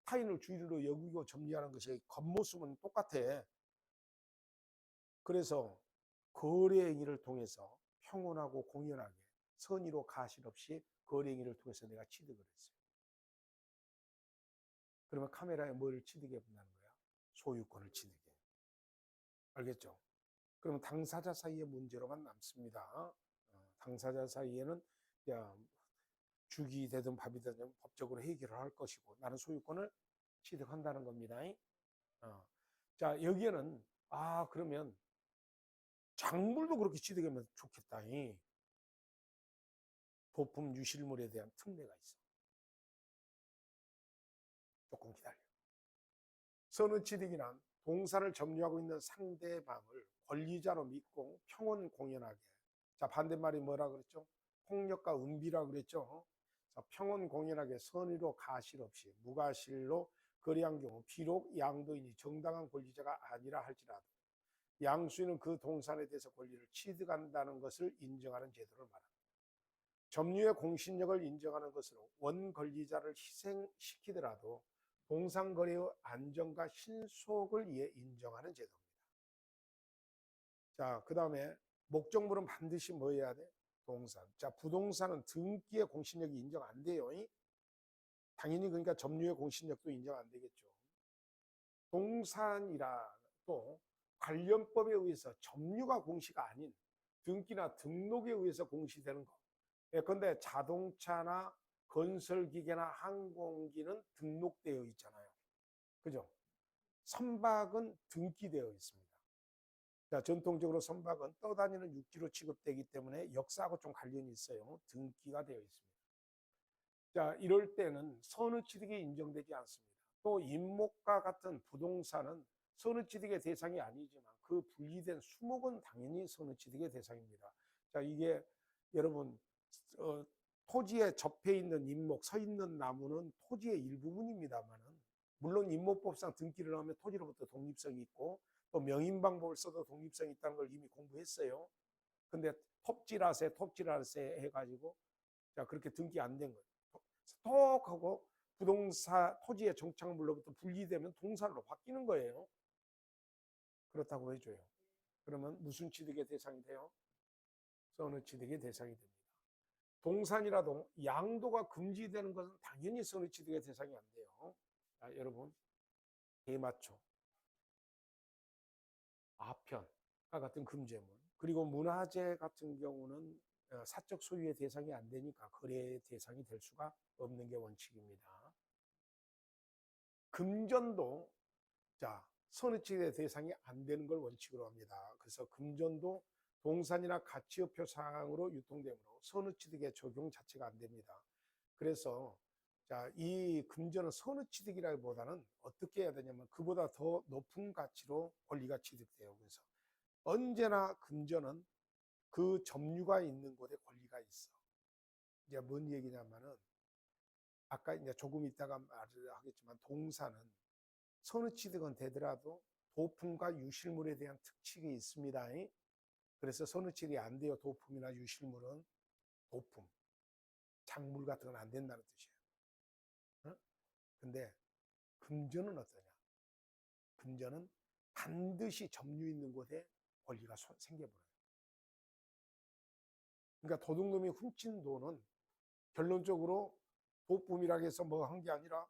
타인을 주인으로 여기고 점유하는 것이 겉모습은 똑같아. 그래서 거래행위를 통해서 평온하고 공연하게 선의로 가실 없이 거래행위를 통해서 내가 취득을 했어요. 그러면 카메라에 뭘 취득해 본다는 거야? 소유권을 취득해. 알겠죠? 그러면 당사자 사이의 문제로만 남습니다. 당사자 사이에는 죽이 되든 밥이 되든 법적으로 해결을 할 것이고 나는 소유권을 취득한다는 겁니다. 자, 여기에는 그러면 작물도 그렇게 취득하면 좋겠다. 도품 유실물에 대한 특례가 있어. 조금 기다려. 선의 취득이란 동산을 점유하고 있는 상대방을 권리자로 믿고 평온 공연하게. 자, 반대말이 뭐라 그랬죠? 폭력과 은비라 그랬죠. 자, 평온 공연하게 선의로 가실 없이 무가실로 거래한 경우 비록 양도인이 정당한 권리자가 아니라 할지라도 양수인은 그 동산에 대해서 권리를 취득한다는 것을 인정하는 제도를 말합니다. 점유의 공신력을 인정하는 것으로 원권리자를 희생시키더라도 동산거래의 안정과 신속을 위해 인정하는 제도입니다. 자, 그 다음에 목적물은 반드시 뭐 해야 돼? 동산. 자, 부동산은 등기의 공신력이 인정 안 돼요. 당연히 그러니까 점유의 공신력도 인정 안 되겠죠. 동산이라 또 관련법에 의해서 점유가 공시가 아닌 등기나 등록에 의해서 공시되는 거. 예컨대 자동차나 건설기계나 항공기는 등록되어 있잖아요. 그죠? 선박은 등기되어 있습니다. 자, 전통적으로 선박은 떠다니는 육지로 취급되기 때문에 역사하고 좀 관련이 있어요. 등기가 되어 있습니다. 자, 이럴 때는 선의 취득이 인정되지 않습니다. 또 임목과 같은 부동산은 선의 취득의 대상이 아니지만 그 분리된 수목은 당연히 선의 취득의 대상입니다. 자, 이게 여러분 토지에 접해 있는 임목, 서 있는 나무는 토지의 일부분입니다만은 물론 임목법상 등기를 하면 토지로부터 독립성이 있고 또 명인방법을 써도 독립성이 있다는 걸 이미 공부했어요. 근데 톱질하세 해가지고 자 그렇게 등기 안 된 거예요. 톡 하고 부동산 토지의 정착물로부터 분리되면 동산으로 바뀌는 거예요. 그렇다고 해줘요. 그러면 무슨 취득의 대상이 돼요? 선의 취득의 대상이 됩니다. 동산이라도 양도가 금지되는 것은 당연히 선의 취득의 대상이 안 돼요. 자, 여러분, 대마초, 아편과 같은 금제물, 그리고 문화재 같은 경우는 사적 소유의 대상이 안 되니까 거래의 대상이 될 수가 없는 게 원칙입니다. 금전도 자, 선의치의 대상이 안 되는 걸 원칙으로 합니다. 그래서 금전도 동산이나 가치의표상으로 유통되므로 선의취득의 적용 자체가 안 됩니다. 그래서 자, 이 금전은 선의취득이라기보다는 어떻게 해야 되냐면 그보다 더 높은 가치로 권리가 취득돼요. 그래서 언제나 금전은 그 점유가 있는 곳에 권리가 있어. 이제 뭔 얘기냐면은 아까 이제 조금 있다가 말을 하겠지만 동산은 선의취득은 되더라도 도품과 유실물에 대한 특칙이 있습니다. 그래서 선의취득이 안 돼요. 도품이나 유실물은 도품, 작물 같은 건 안 된다는 뜻이에요. 어? 근데 금전은 어떠냐? 금전은 반드시 점유 있는 곳에 권리가 생겨버려요. 그러니까 도둑놈이 훔친 돈은 결론적으로 도품이라고 해서 뭐 한 게 아니라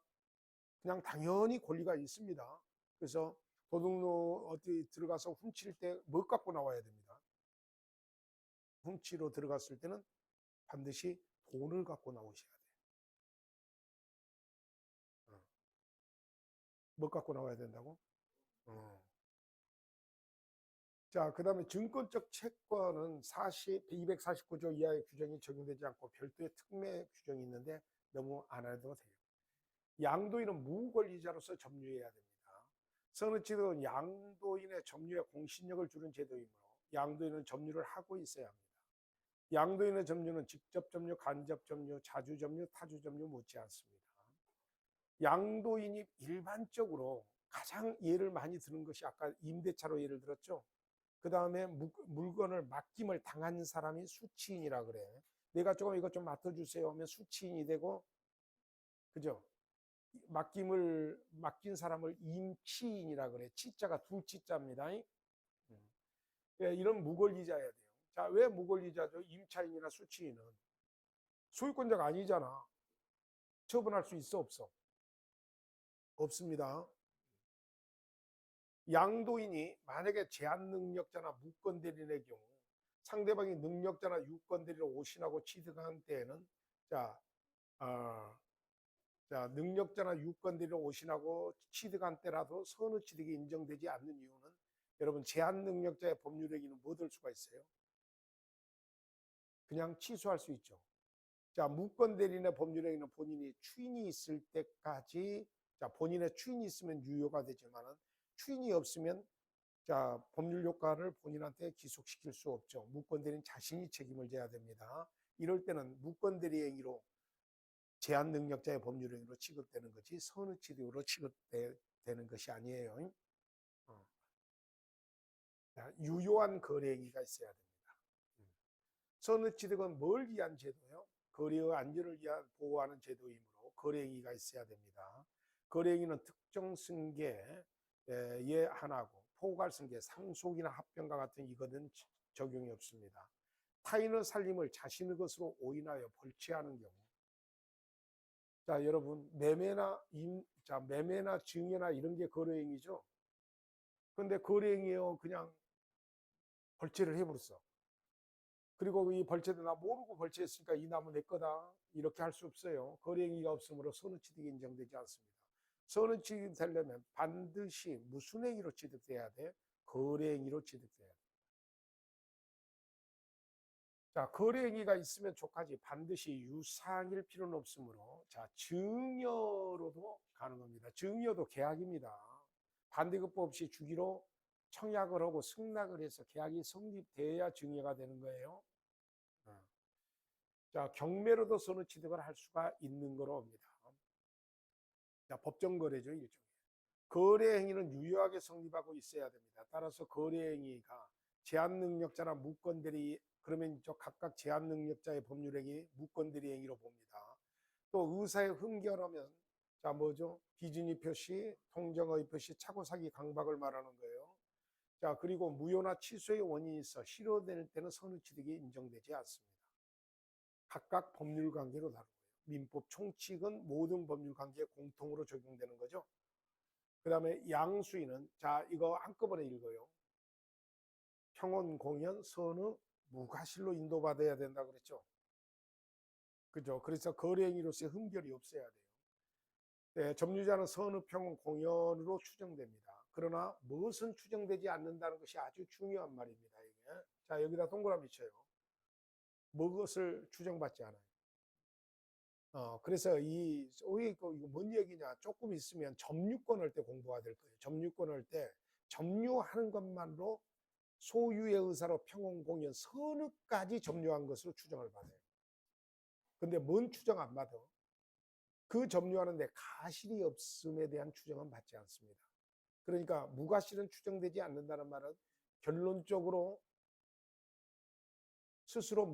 그냥 당연히 권리가 있습니다. 그래서 도둑놈 어디 들어가서 훔칠 때 뭐 갖고 나와야 됩니다. 훔치러 들어갔을 때는 반드시 돈을 갖고 나오셔야 돼요. 뭐 갖고 나와야 된다고? 어. 자, 그 다음에 증권적 채권은 249조 이하의 규정이 적용되지 않고 별도의 특례 규정이 있는데 너무 안 해도 돼요. 양도인은 무권리자로서 점유해야 됩니다. 선의취득은 양도인의 점유에 공신력을 주는 제도이므로 양도인은 점유를 하고 있어야 합니다. 양도인의 점유는 직접 점유, 간접 점유, 자주 점유, 타주 점유 묻지 않습니다. 양도인이 일반적으로 가장 예를 많이 드는 것이 아까 임대차로 예를 들었죠. 그 다음에 물건을 맡김을 당한 사람이 수취인이라 그래. 내가 조금 이것 좀 맡아주세요 하면 수취인이 되고, 그죠? 맡긴 사람을 임치인이라 그래. 치자가 두 치자입니다. 이런 무권리자여야 돼요. 자, 왜 무권리자죠? 임차인이나 수취인은 소유권자가 아니잖아. 처분할 수 있어, 없어? 없습니다. 양도인이 만약에 제한 능력자나 무권 대리인의 경우 상대방이 능력자나 유권 대리로 오신하고 취득한 때에는 자, 능력자나 유권 대리로 오신하고 취득한 때라도 선의 취득이 인정되지 않는 이유는 여러분 제한 능력자의 법률행위는 뭐 될 수가 있어요? 그냥 취소할 수 있죠. 자, 무권 대리인의 법률행위는 본인이 추인이 있을 때까지 자, 본인의 추인이 있으면 유효가 되지만은 추인이 없으면 자, 법률 효과를 본인한테 기속시킬 수 없죠. 무권 대리인 자신이 책임을 져야 됩니다. 이럴 때는 무권 대리 행위로 제한 능력자의 법률 행위로 취급되는 거지 선의 취득으로 취급되는 것이 아니에요. 자, 유효한 거래 행위가 있어야 됩니다. 선의 취득은 뭘 위한 제도요? 거래의 안전을 위한 보호하는 제도이므로 거래 행위가 있어야 됩니다. 거래 행위는 특정 승계의 하나고 포괄승계, 상속이나 합병과 같은 이거는 적용이 없습니다. 타인의 살림을 자신의 것으로 오인하여 벌채하는 경우 자, 여러분 매매나 증여나 이런 게 거래행위죠. 근데 거래행위요 그냥 벌채를 해버렸어. 그리고 이 벌채도 나 모르고 벌채했으니까 이 나무 내 거다 이렇게 할 수 없어요. 거래행위가 없으므로 선의취득이 인정되지 않습니다. 선의취득이 되려면 반드시 무슨 행위로 취득돼야 돼? 거래행위로 취득돼야 돼. 자, 거래행위가 있으면 족하지 반드시 유상일 필요는 없으므로 자, 증여로도 가능합니다. 증여도 계약입니다. 반대급부 없이 주기로 청약을 하고 승낙을 해서 계약이 성립돼야 증여가 되는 거예요. 자, 경매로도 선의취득을 할 수가 있는 거로 봅니다. 자, 법정거래죠, 일종의. 거래행위는 유효하게 성립하고 있어야 됩니다. 따라서 거래행위가 제한능력자나 무권대리 그러면 저 각각 제한능력자의 법률행위 무권대리 행위로 봅니다. 또 의사의 흠결하면 자 뭐죠? 비준위 표시, 통정의 표시, 착오사기 강박을 말하는 거예요. 자 그리고 무효나 취소의 원인이 있어 실효될 때는 선의취득이 인정되지 않습니다. 각각 법률 관계로 다루고요. 민법 총칙은 모든 법률 관계에 공통으로 적용되는 거죠. 그 다음에 양수인은, 자, 이거 한꺼번에 읽어요. 평온, 공연, 선의, 무과실로 인도받아야 된다 그랬죠. 그죠? 그래서 거래행위로서의 흠결이 없어야 돼요. 네, 점유자는 선의, 평온, 공연으로 추정됩니다. 그러나 무엇은 추정되지 않는다는 것이 아주 중요한 말입니다. 이게. 자, 여기다 동그라미 쳐요. 무엇을 추정받지 않아요. 그래서 이거 뭔 얘기냐? 조금 있으면 점유권 할 때 공부가 될 거예요. 점유권 할 때 점유하는 것만으로 소유의 의사로 평온, 공연, 선의까지 점유한 것으로 추정을 받아요. 근데 뭔 추정 안 받아? 그 점유하는데 가실이 없음에 대한 추정은 받지 않습니다. 그러니까 무과실은 추정되지 않는다는 말은 결론적으로 스스로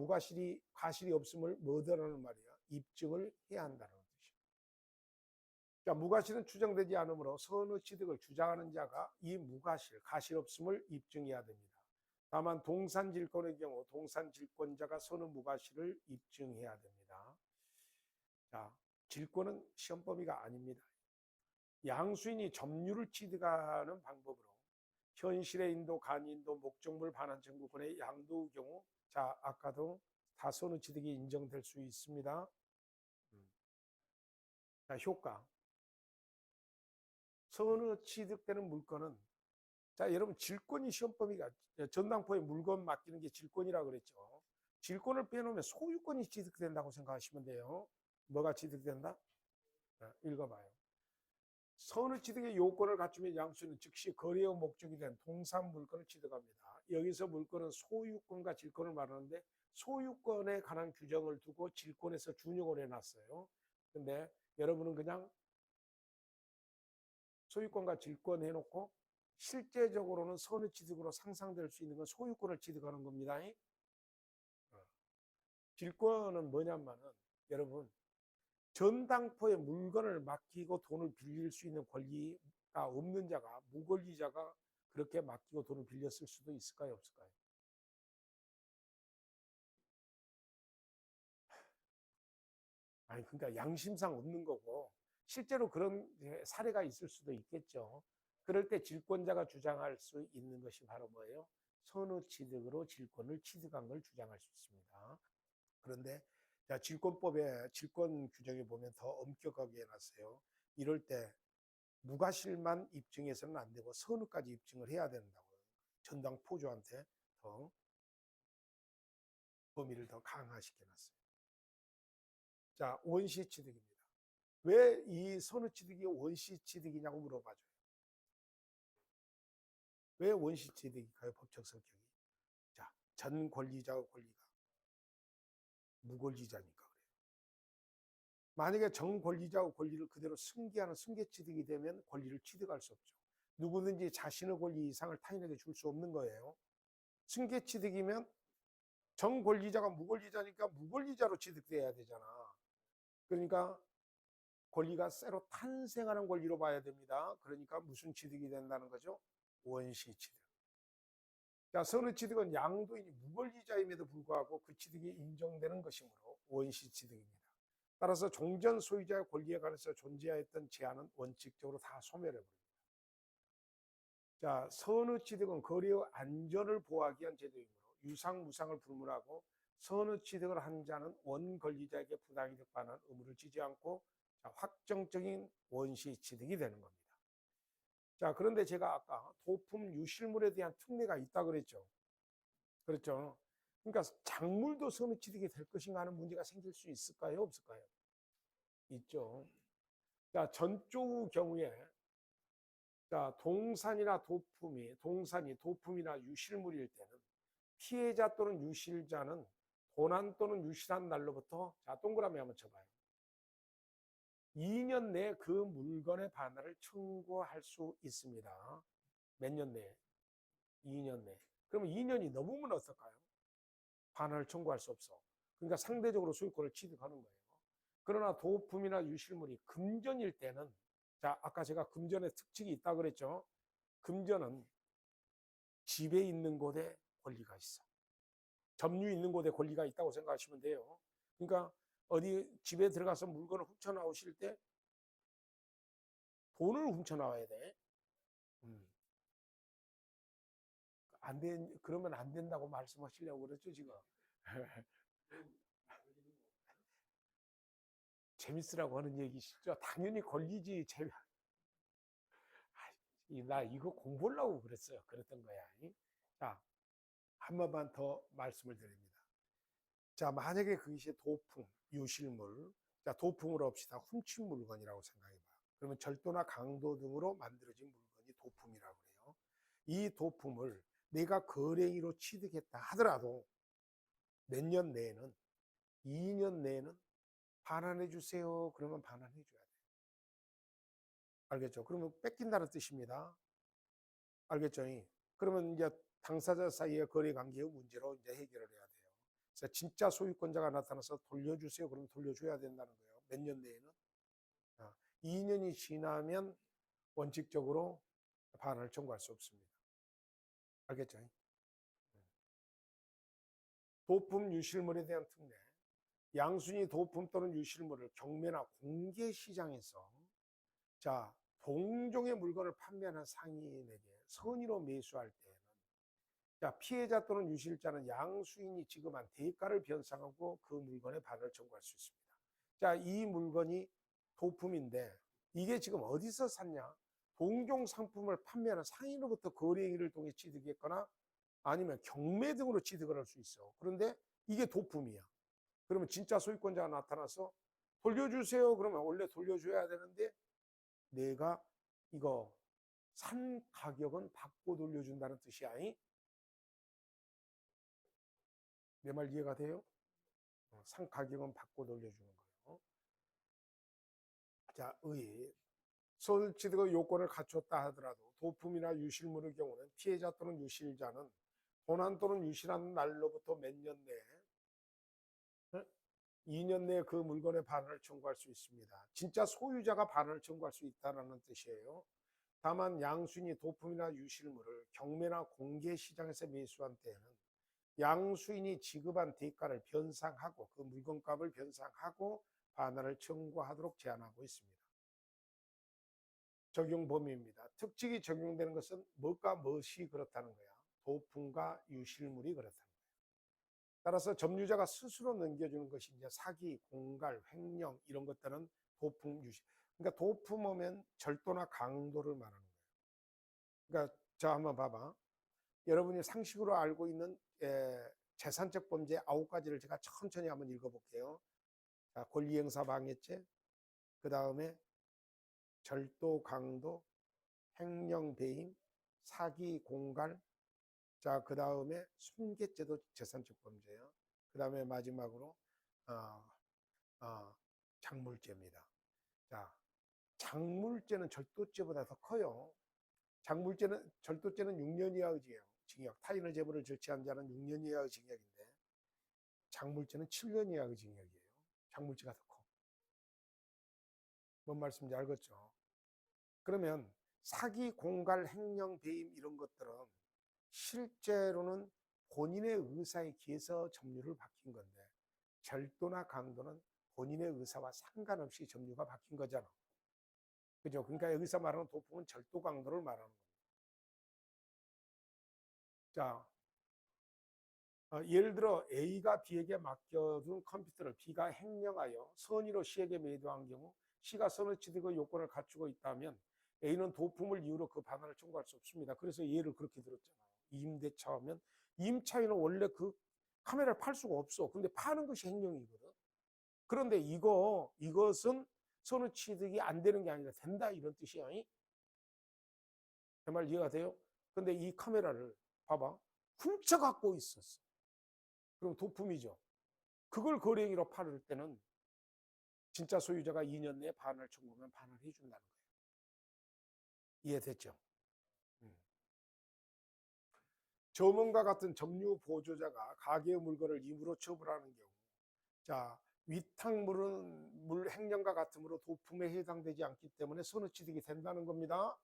가실이 없음을 뭐더라는 말이야? 입증을 해야 한다는 뜻이에요. 자, 무과실은 추정되지 않으므로 선의 취득을 주장하는 자가 이 가실 없음을 입증해야 됩니다. 다만 동산질권의 경우 동산질권자가 선의 무과실을 입증해야 됩니다. 자, 질권은 시험 범위가 아닙니다. 양수인이 점유를 취득하는 방법으로 현실의 인도, 간인도, 목적물 반환 청구권의 양도의 경우, 자, 아까도 다 선의 취득이 인정될 수 있습니다. 자, 효과. 선의 취득되는 물건은, 자, 여러분 질권이 시험 범위가, 전당포에 물건 맡기는 게 질권이라고 그랬죠. 질권을 빼놓으면 소유권이 취득된다고 생각하시면 돼요. 뭐가 취득된다? 자, 읽어봐요. 선의 취득의 요건을 갖추면 양수인은 즉시 거래의 목적이 된 동산 물건을 취득합니다. 여기서 물건은 소유권과 질권을 말하는데 소유권에 관한 규정을 두고 질권에서 준용을 해놨어요. 근데 여러분은 그냥 소유권과 질권 해놓고 실제적으로는 선의 취득으로 상상될 수 있는 건 소유권을 취득하는 겁니다. 질권은 뭐냐면은 여러분 전당포에 물건을 맡기고 돈을 빌릴 수 있는 권리가 없는 자가, 무권리자가 그렇게 맡기고 돈을 빌렸을 수도 있을까요, 없을까요? 아니, 그러니까 양심상 없는 거고 실제로 그런 사례가 있을 수도 있겠죠. 그럴 때 질권자가 주장할 수 있는 것이 바로 뭐예요? 선의 취득으로 질권을 취득한 걸 주장할 수 있습니다. 그런데 질권법에 질권 규정에 보면 더 엄격하게 해놨어요. 이럴 때 무과실만 입증해서는 안 되고 선의까지 입증을 해야 된다고. 전당 포주한테 더 범위를 더 강화시켜놨어요. 자, 원시 취득입니다. 왜 이 선의 취득이 원시 취득이냐고 물어봐줘요. 왜 원시 취득일까요? 법적 성격이. 자, 전 권리자의 권리가 무권리자니까 그래요. 만약에 전 권리자의 권리를 그대로 승계하는 승계 취득이 되면 권리를 취득할 수 없죠. 누구든지 자신의 권리 이상을 타인에게 줄 수 없는 거예요. 승계 취득이면 전 권리자가 무권리자니까 무권리자로 취득돼야 되잖아. 그러니까 권리가 새로 탄생하는 권리로 봐야 됩니다. 그러니까 무슨 취득이 된다는 거죠? 원시 취득. 자, 선의 취득은 양도인이 무권리자임에도 불구하고 그 취득이 인정되는 것이므로 원시 취득입니다. 따라서 종전 소유자의 권리에 관해서 존재하였던 제한은 원칙적으로 다 소멸해버립니다. 자, 선의 취득은 거래의 안전을 보호하기 위한 제도이므로 유상무상을 불문하고 선의 취득을 한 자는 원 권리자에게 부당이득 반환 의무를 지지 않고 확정적인 원시 취득이 되는 겁니다. 자, 그런데 제가 아까 도품 유실물에 대한 특례가 있다 그랬죠. 그렇죠. 그러니까 작물도 선의 취득이 될 것인가 하는 문제가 생길 수 있을까요? 없을까요? 있죠. 자, 전조의 경우에 자, 동산이 도품이나 유실물일 때는 피해자 또는 유실자는 도난 또는 유실한 날로부터, 자, 동그라미 한번 쳐봐요. 2년 내에 그 물건의 반환을 청구할 수 있습니다. 몇 년 내에? 2년 내에. 그러면 2년이 넘으면 어떨까요? 반환을 청구할 수 없어. 그러니까 상대적으로 소유권을 취득하는 거예요. 그러나 도품이나 유실물이 금전일 때는, 자, 아까 제가 금전의 특징이 있다고 그랬죠. 금전은 집에 있는 곳에 권리가 있어. 점유 있는 곳에 권리가 있다고 생각하시면 돼요. 그러니까 어디 집에 들어가서 물건을 훔쳐 나오실 때 돈을 훔쳐 나와야 돼. 안 된, 그러면 안 된다고 말씀하시려고 그랬죠, 지금. 재밌으라고 하는 얘기시죠? 당연히 걸리지. 나 이거 공부하려고 그랬어요. 그랬던 거야. 자, 한 번만 더 말씀을 드립니다. 자, 만약에 그것이 도품, 유실물, 자, 도품으로 합시다. 훔친 물건이라고 생각해 봐요. 그러면 절도나 강도 등으로 만들어진 물건이 도품이라고 그래요. 이 도품을 내가 거래기로 취득했다 하더라도 몇 년 내에는, 2년 내에는 반환해 주세요. 그러면 반환해 줘야 돼요. 알겠죠? 그러면 뺏긴다는 뜻입니다. 알겠죠? 그러면 이제 당사자 사이의 거래 관계의 문제로 이제 해결을 해야 돼요. 그래서 진짜 소유권자가 나타나서 돌려주세요. 그러면 돌려줘야 된다는 거예요. 몇 년 내에는. 2년이 지나면 원칙적으로 반환을 청구할 수 없습니다. 알겠죠? 도품 유실물에 대한 특례. 양순이 도품 또는 유실물을 경매나 공개 시장에서 자, 동종의 물건을 판매하는 상인에게 선의로 매수할 때에는 자, 피해자 또는 유실자는 양수인이 지급한 대가를 변상하고 그 물건의 반환을 청구할 수 있습니다. 자, 이 물건이 도품인데 이게 지금 어디서 샀냐? 동종 상품을 판매하는 상인으로부터 거래행위를 통해 취득했거나 아니면 경매 등으로 취득을 할 수 있어. 그런데 이게 도품이야. 그러면 진짜 소유권자가 나타나서 돌려주세요. 그러면 원래 돌려줘야 되는데 내가 이거 산 가격은 받고 돌려준다는 뜻이야. 내 말 이해가 돼요? 산 가격은 받고 돌려주는 거예요. 자, 손해취득의 요건을 갖췄다 하더라도 도품이나 유실물의 경우는 피해자 또는 유실자는 도난 또는 유실한 날로부터 몇 년 내에 2년 내에 그 물건의 반환을 청구할 수 있습니다. 진짜 소유자가 반환을 청구할 수 있다는 뜻이에요. 다만 양수인이 도품이나 유실물을 경매나 공개 시장에서 매수한 때에는 양수인이 지급한 대가를 변상하고 그 물건값을 변상하고 반환을 청구하도록 제한하고 있습니다. 적용 범위입니다. 특징이 적용되는 것은 뭐가 무엇이 그렇다는 거야. 도품과 유실물이 그렇다는 거야. 따라서 점유자가 스스로 넘겨주는 것이 이제 사기, 공갈, 횡령 이런 것들은 도품, 유실. 그러니까 도품 오면 절도나 강도를 말하는 거예요. 그러니까 저 한번 봐봐. 여러분이 상식으로 알고 있는 재산적 범죄 9가지를 제가 천천히 한번 읽어볼게요. 자, 권리행사 방해죄, 그 다음에 절도, 강도, 횡령, 배임, 사기, 공갈, 자, 그 다음에 손괴죄도 재산적 범죄예요. 그 다음에 마지막으로 어, 작물죄입니다. 자, 작물죄는 절도죄보다 더 커요. 절도죄는 6년 이하의 징역, 타인의 재물을 절취한 자는 6년 이하의 징역인데 작물죄는 7년 이하의 징역이에요. 작물죄가 더 커. 뭔 말씀인지 알겠죠? 그러면 사기, 공갈, 횡령, 배임 이런 것들은 실제로는 본인의 의사에 기해서 점유를 바뀐 건데 절도나 강도는 본인의 의사와 상관없이 점유가 바뀐 거잖아. 그죠? 그러니까 여기서 말하는 도품은 절도, 강도를 말하는 겁니다. 자, 예를 들어 A가 B에게 맡겨둔 컴퓨터를 B가 횡령하여 선의로 C에게 매도한 경우 C가 선의취득의 요건을 갖추고 있다면 A는 도품을 이유로 그 반환을 청구할 수 없습니다. 그래서 예를 그렇게 들었잖아요. 임대차면 임차인은 원래 그 카메라를 팔 수가 없어. 근데 파는 것이 횡령이거든. 그런데 이것은 선의취득이 안 되는 게 아니라 된다 이런 뜻이야. 제 말 이해가 돼요? 근데 이 카메라를 봐봐. 훔쳐 갖고 있었어. 그럼 도품이죠. 그걸 거래행위로 팔을 때는 진짜 소유자가 2년 내에 반환을 청구하면 반환을 해준다는 거예요. 이해됐죠? 점원과 같은 점유 보조자가 가계의 물건을 임으로 처분하는 경우 자, 위탁물은 물 횡령과 같으므로 도품에 해당되지 않기 때문에 선의취득이 된다는 겁니다.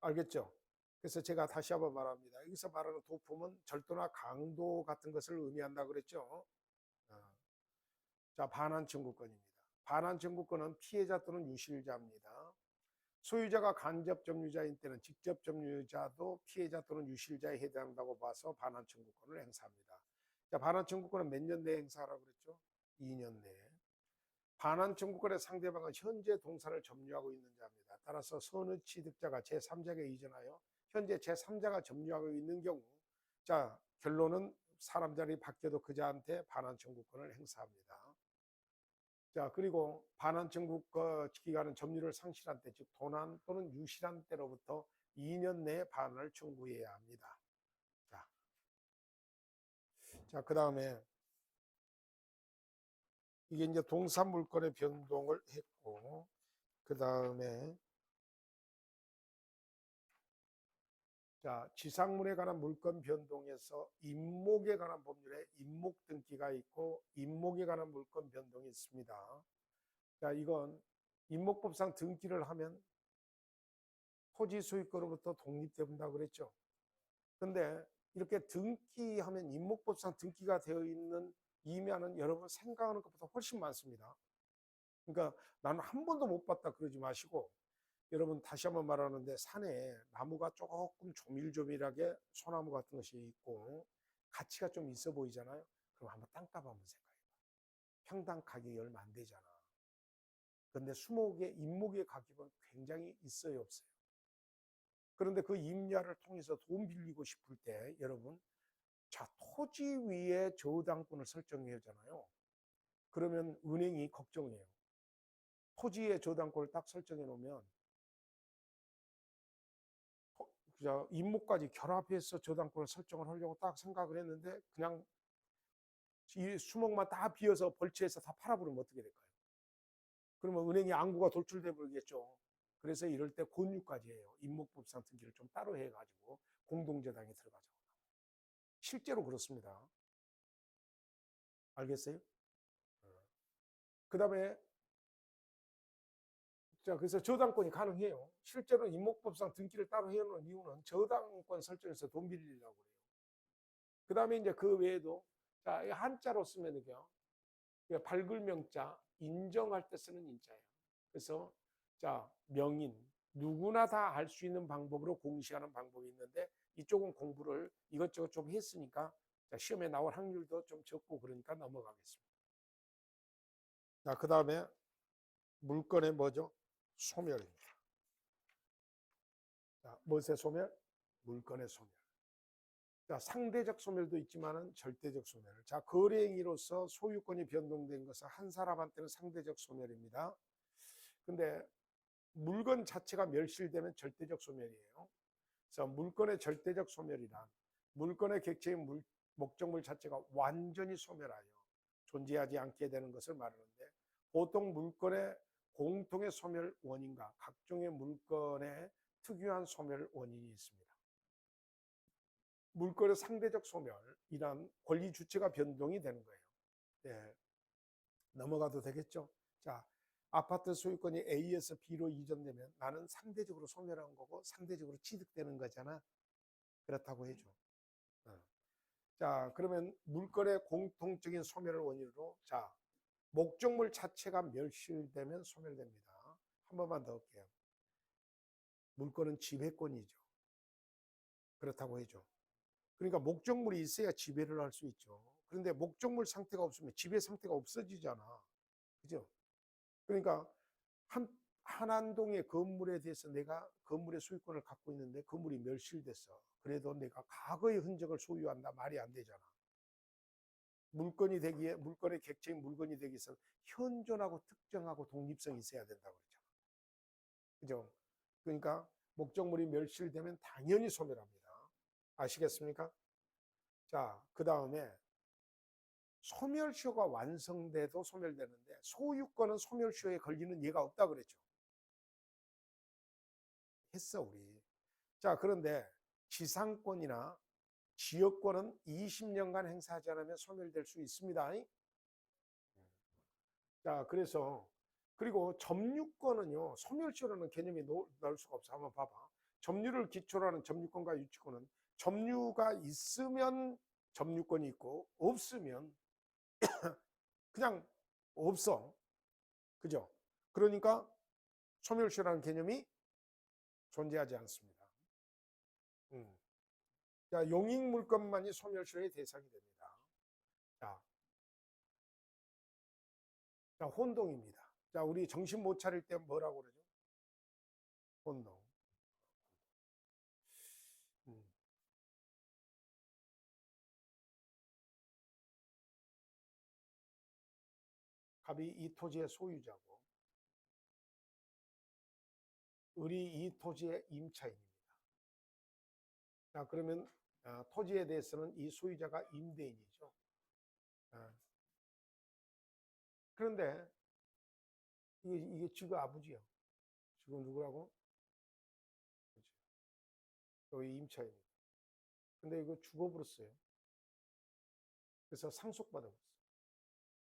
알겠죠? 그래서 제가 다시 한번 말합니다. 여기서 말하는 도품은 절도나 강도 같은 것을 의미한다 그랬죠. 자, 반환 청구권입니다. 반환 청구권은 피해자 또는 유실자입니다. 소유자가 간접 점유자인 때는 직접 점유자도 피해자 또는 유실자에 해당한다고 봐서 반환 청구권을 행사합니다. 자, 반환 청구권은 몇 년 내에 행사하라고 그랬죠? 2년 내에. 반환 청구권의 상대방은 현재 동산을 점유하고 있는 자입니다. 따라서 선의 취득자가 제3자에게 이전하여 현재 제3자가 점유하고 있는 경우, 자, 결론은 사람 자리 바뀌어도 그 자한테 반환 청구권을 행사합니다. 자, 그리고 반환 청구권 기간은 점유를 상실한 때, 즉 도난 또는 유실한 때로부터 2년 내에 반환을 청구해야 합니다. 자, 그 다음에 이게 이제 동산 물권의 변동을 했고, 그 다음에 자, 지상물에 관한 물권 변동에서 임목에 관한 법률에 임목 등기가 있고 임목에 관한 물권 변동이 있습니다. 자, 이건 임목법상 등기를 하면 토지 소유권으로부터 독립된다고 그랬죠. 근데 이렇게 등기하면 임목법상 등기가 되어 있는 이면은 여러분 생각하는 것보다 훨씬 많습니다. 그러니까 나는 한 번도 못 봤다 그러지 마시고, 여러분 다시 한번 말하는데 산에 나무가 조금 조밀조밀하게 소나무 같은 것이 있고 가치가 좀 있어 보이잖아요. 그럼 한번 땅값 한번 생각해봐. 평당 가격이 얼마 안 되잖아. 그런데 수목의 임목의 가격은 굉장히 있어요, 없어요? 그런데 그 임야를 통해서 돈 빌리고 싶을 때 여러분, 자, 토지 위에 저당권을 설정해야 하잖아요. 그러면 은행이 걱정해요. 토지의 저당권을 딱 설정해 놓으면 임목까지 결합해서 저당권을 설정을 하려고 딱 생각을 했는데 그냥 이 수목만 다 비어서 벌채해서 다 팔아버리면 어떻게 될까요? 그러면 은행이 안구가 돌출돼 버리겠죠. 그래서 이럴 때 권유까지 해요. 임목법상 등기를 좀 따로 해가지고 공동저당에 들어가자고. 실제로 그렇습니다. 알겠어요? 그 다음에 자, 그래서 저당권이 가능해요. 실제로 임목법상 등기를 따로 해놓은 이유는 저당권 설정에서 돈 빌리려고 그래요. 그 다음에 이제 그 외에도 자, 한자로 쓰면은요, 밝을 명자, 인정할 때 쓰는 인자예요. 그래서 자, 명인, 누구나 다 알 수 있는 방법으로 공시하는 방법이 있는데 이쪽은 공부를 이것저것 좀 했으니까 자, 시험에 나올 확률도 좀 적고 그러니까 넘어가겠습니다. 자, 그 다음에 물건의 뭐죠? 소멸입니다. 자, 무엇의 소멸? 물건의 소멸. 자, 상대적 소멸도 있지만은 절대적 소멸. 자, 거래행위로서 소유권이 변동된 것은 한 사람한테는 상대적 소멸입니다. 근데 물건 자체가 멸실되면 절대적 소멸이에요. 그래서 물건의 절대적 소멸이란 물건의 객체인 목적물 자체가 완전히 소멸하여 존재하지 않게 되는 것을 말하는데, 보통 물건의 공통의 소멸 원인과 각종의 물건의 특유한 소멸 원인이 있습니다. 물건의 상대적 소멸이란 권리 주체가 변동이 되는 거예요. 네. 넘어가도 되겠죠? 자, 아파트 소유권이 A에서 B로 이전되면 나는 상대적으로 소멸한 거고 상대적으로 취득되는 거잖아. 그렇다고 해줘. 자, 그러면 물건의 공통적인 소멸 원인으로 자, 목적물 자체가 멸실되면 소멸됩니다. 한 번만 더 할게요. 물건은 지배권이죠. 그렇다고 해줘. 그러니까 목적물이 있어야 지배를 할 수 있죠. 그런데 목적물 상태가 없으면 지배 상태가 없어지잖아. 그죠? 그러니까 한 한동의 건물에 대해서 내가 건물의 소유권을 갖고 있는데 건물이 멸실됐어. 그래도 내가 과거의 흔적을 소유한다 말이 안 되잖아. 물건이 되기에 물건의 객체인 물건이 되기 위해서 현존하고 특정하고 독립성이 있어야 된다고 그러잖아. 그죠? 그러니까 목적물이 멸실되면 당연히 소멸합니다. 아시겠습니까? 자, 그 다음에 소멸시효가 완성돼도 소멸되는데 소유권은 소멸시효에 걸리는 예가 없다 그랬죠. 했어 우리. 자, 그런데 지상권이나 지역권은 20년간 행사하지 않으면 소멸될 수 있습니다. 자, 그래서 그리고 점유권은요, 소멸시효라는 개념이 나올 수가 없어. 한번 봐봐. 점유를 기초로 하는 점유권과 유치권은 점유가 있으면 점유권이 있고 없으면 그냥 없어. 그죠? 그러니까 소멸시효라는 개념이 존재하지 않습니다. 자, 용익 물건만이 소멸시효의 대상이 됩니다. 자, 혼동입니다. 자, 우리 정신 못 차릴 때 뭐라고 그러죠? 혼동. 음. 갑이 이 토지의 소유자고, 을이 이 토지의 임차인입니다. 자, 그러면 토지에 대해서는 이 소유자가 임대인이죠. 그런데 이게 지구 아버지요. 지금 누구라고? 여기 임차인입니다. 근데 이거 죽어버렸어요. 그래서 상속받아버렸어요.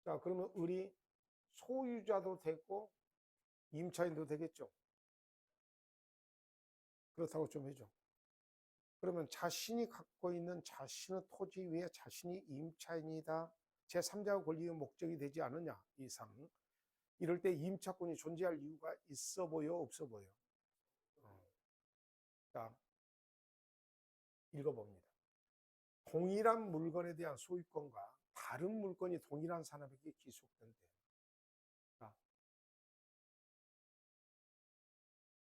자, 그러면 을이 소유자도 되고 임차인도 되겠죠. 그렇다고 좀 해줘. 그러면 자신이 갖고 있는 자신의 토지 위에 자신이 임차인이다. 제3자의 권리의 목적이 되지 않느냐 이상. 이럴 때 임차권이 존재할 이유가 있어 보여 없어 보여? 자, 읽어봅니다. 동일한 물건에 대한 소유권과 다른 물건이 동일한 사람에게 기속된 때.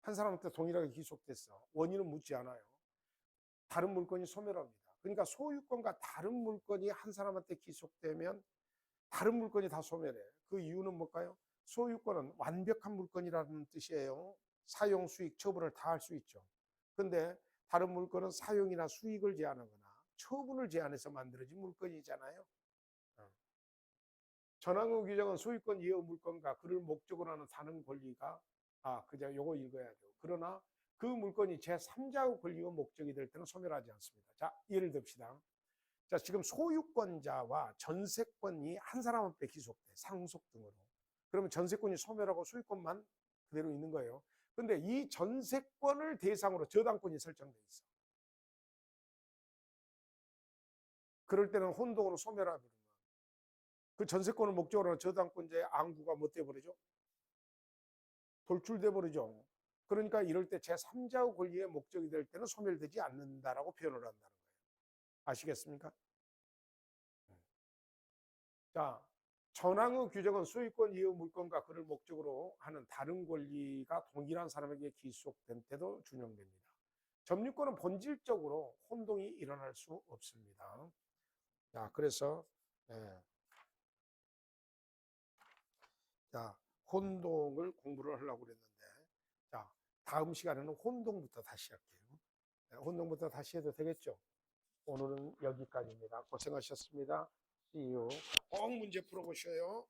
한 사람한테 동일하게 기속됐어. 원인은 묻지 않아요. 다른 물건이 소멸합니다. 그러니까 소유권과 다른 물건이 한 사람한테 기속되면 다른 물건이 다 소멸해. 그 이유는 뭘까요? 소유권은 완벽한 물건이라는 뜻이에요. 사용, 수익, 처분을 다 할 수 있죠. 근데 다른 물건은 사용이나 수익을 제한하거나 처분을 제한해서 만들어진 물건이잖아요. 전환후 규정은 소유권 이외의 물건과 그를 목적으로 하는 다른 권리가 그냥 요거 읽어야 돼요. 그러나 그 물건이 제3자의 권리와 목적이 될 때는 소멸하지 않습니다. 자, 예를 듭시다. 자, 지금 소유권자와 전세권이 한 사람 앞에 기속돼. 상속 등으로. 그러면 전세권이 소멸하고 소유권만 그대로 있는 거예요. 근데 이 전세권을 대상으로 저당권이 설정돼 있어. 그럴 때는 혼동으로 소멸하면 그 전세권을 목적으로 하는 저당권자의 안구가 뭐 돼버리죠? 돌출돼 버리죠. 그러니까 이럴 때 제3자의 권리의 목적이 될 때는 소멸되지 않는다라고 표현을 한다는 거예요. 아시겠습니까? 자, 전항의 규정은 소유권 이외의 물건과 그를 목적으로 하는 다른 권리가 동일한 사람에게 기속된 때도 준용됩니다. 점유권은 본질적으로 혼동이 일어날 수 없습니다. 자, 그래서 자, 혼동을 공부를 하려고 그랬는데, 자, 다음 시간에는 혼동부터 다시 할게요. 혼동부터 다시 해도 되겠죠? 오늘은 여기까지입니다. 고생하셨습니다. See you. 꼭 문제 풀어보셔요.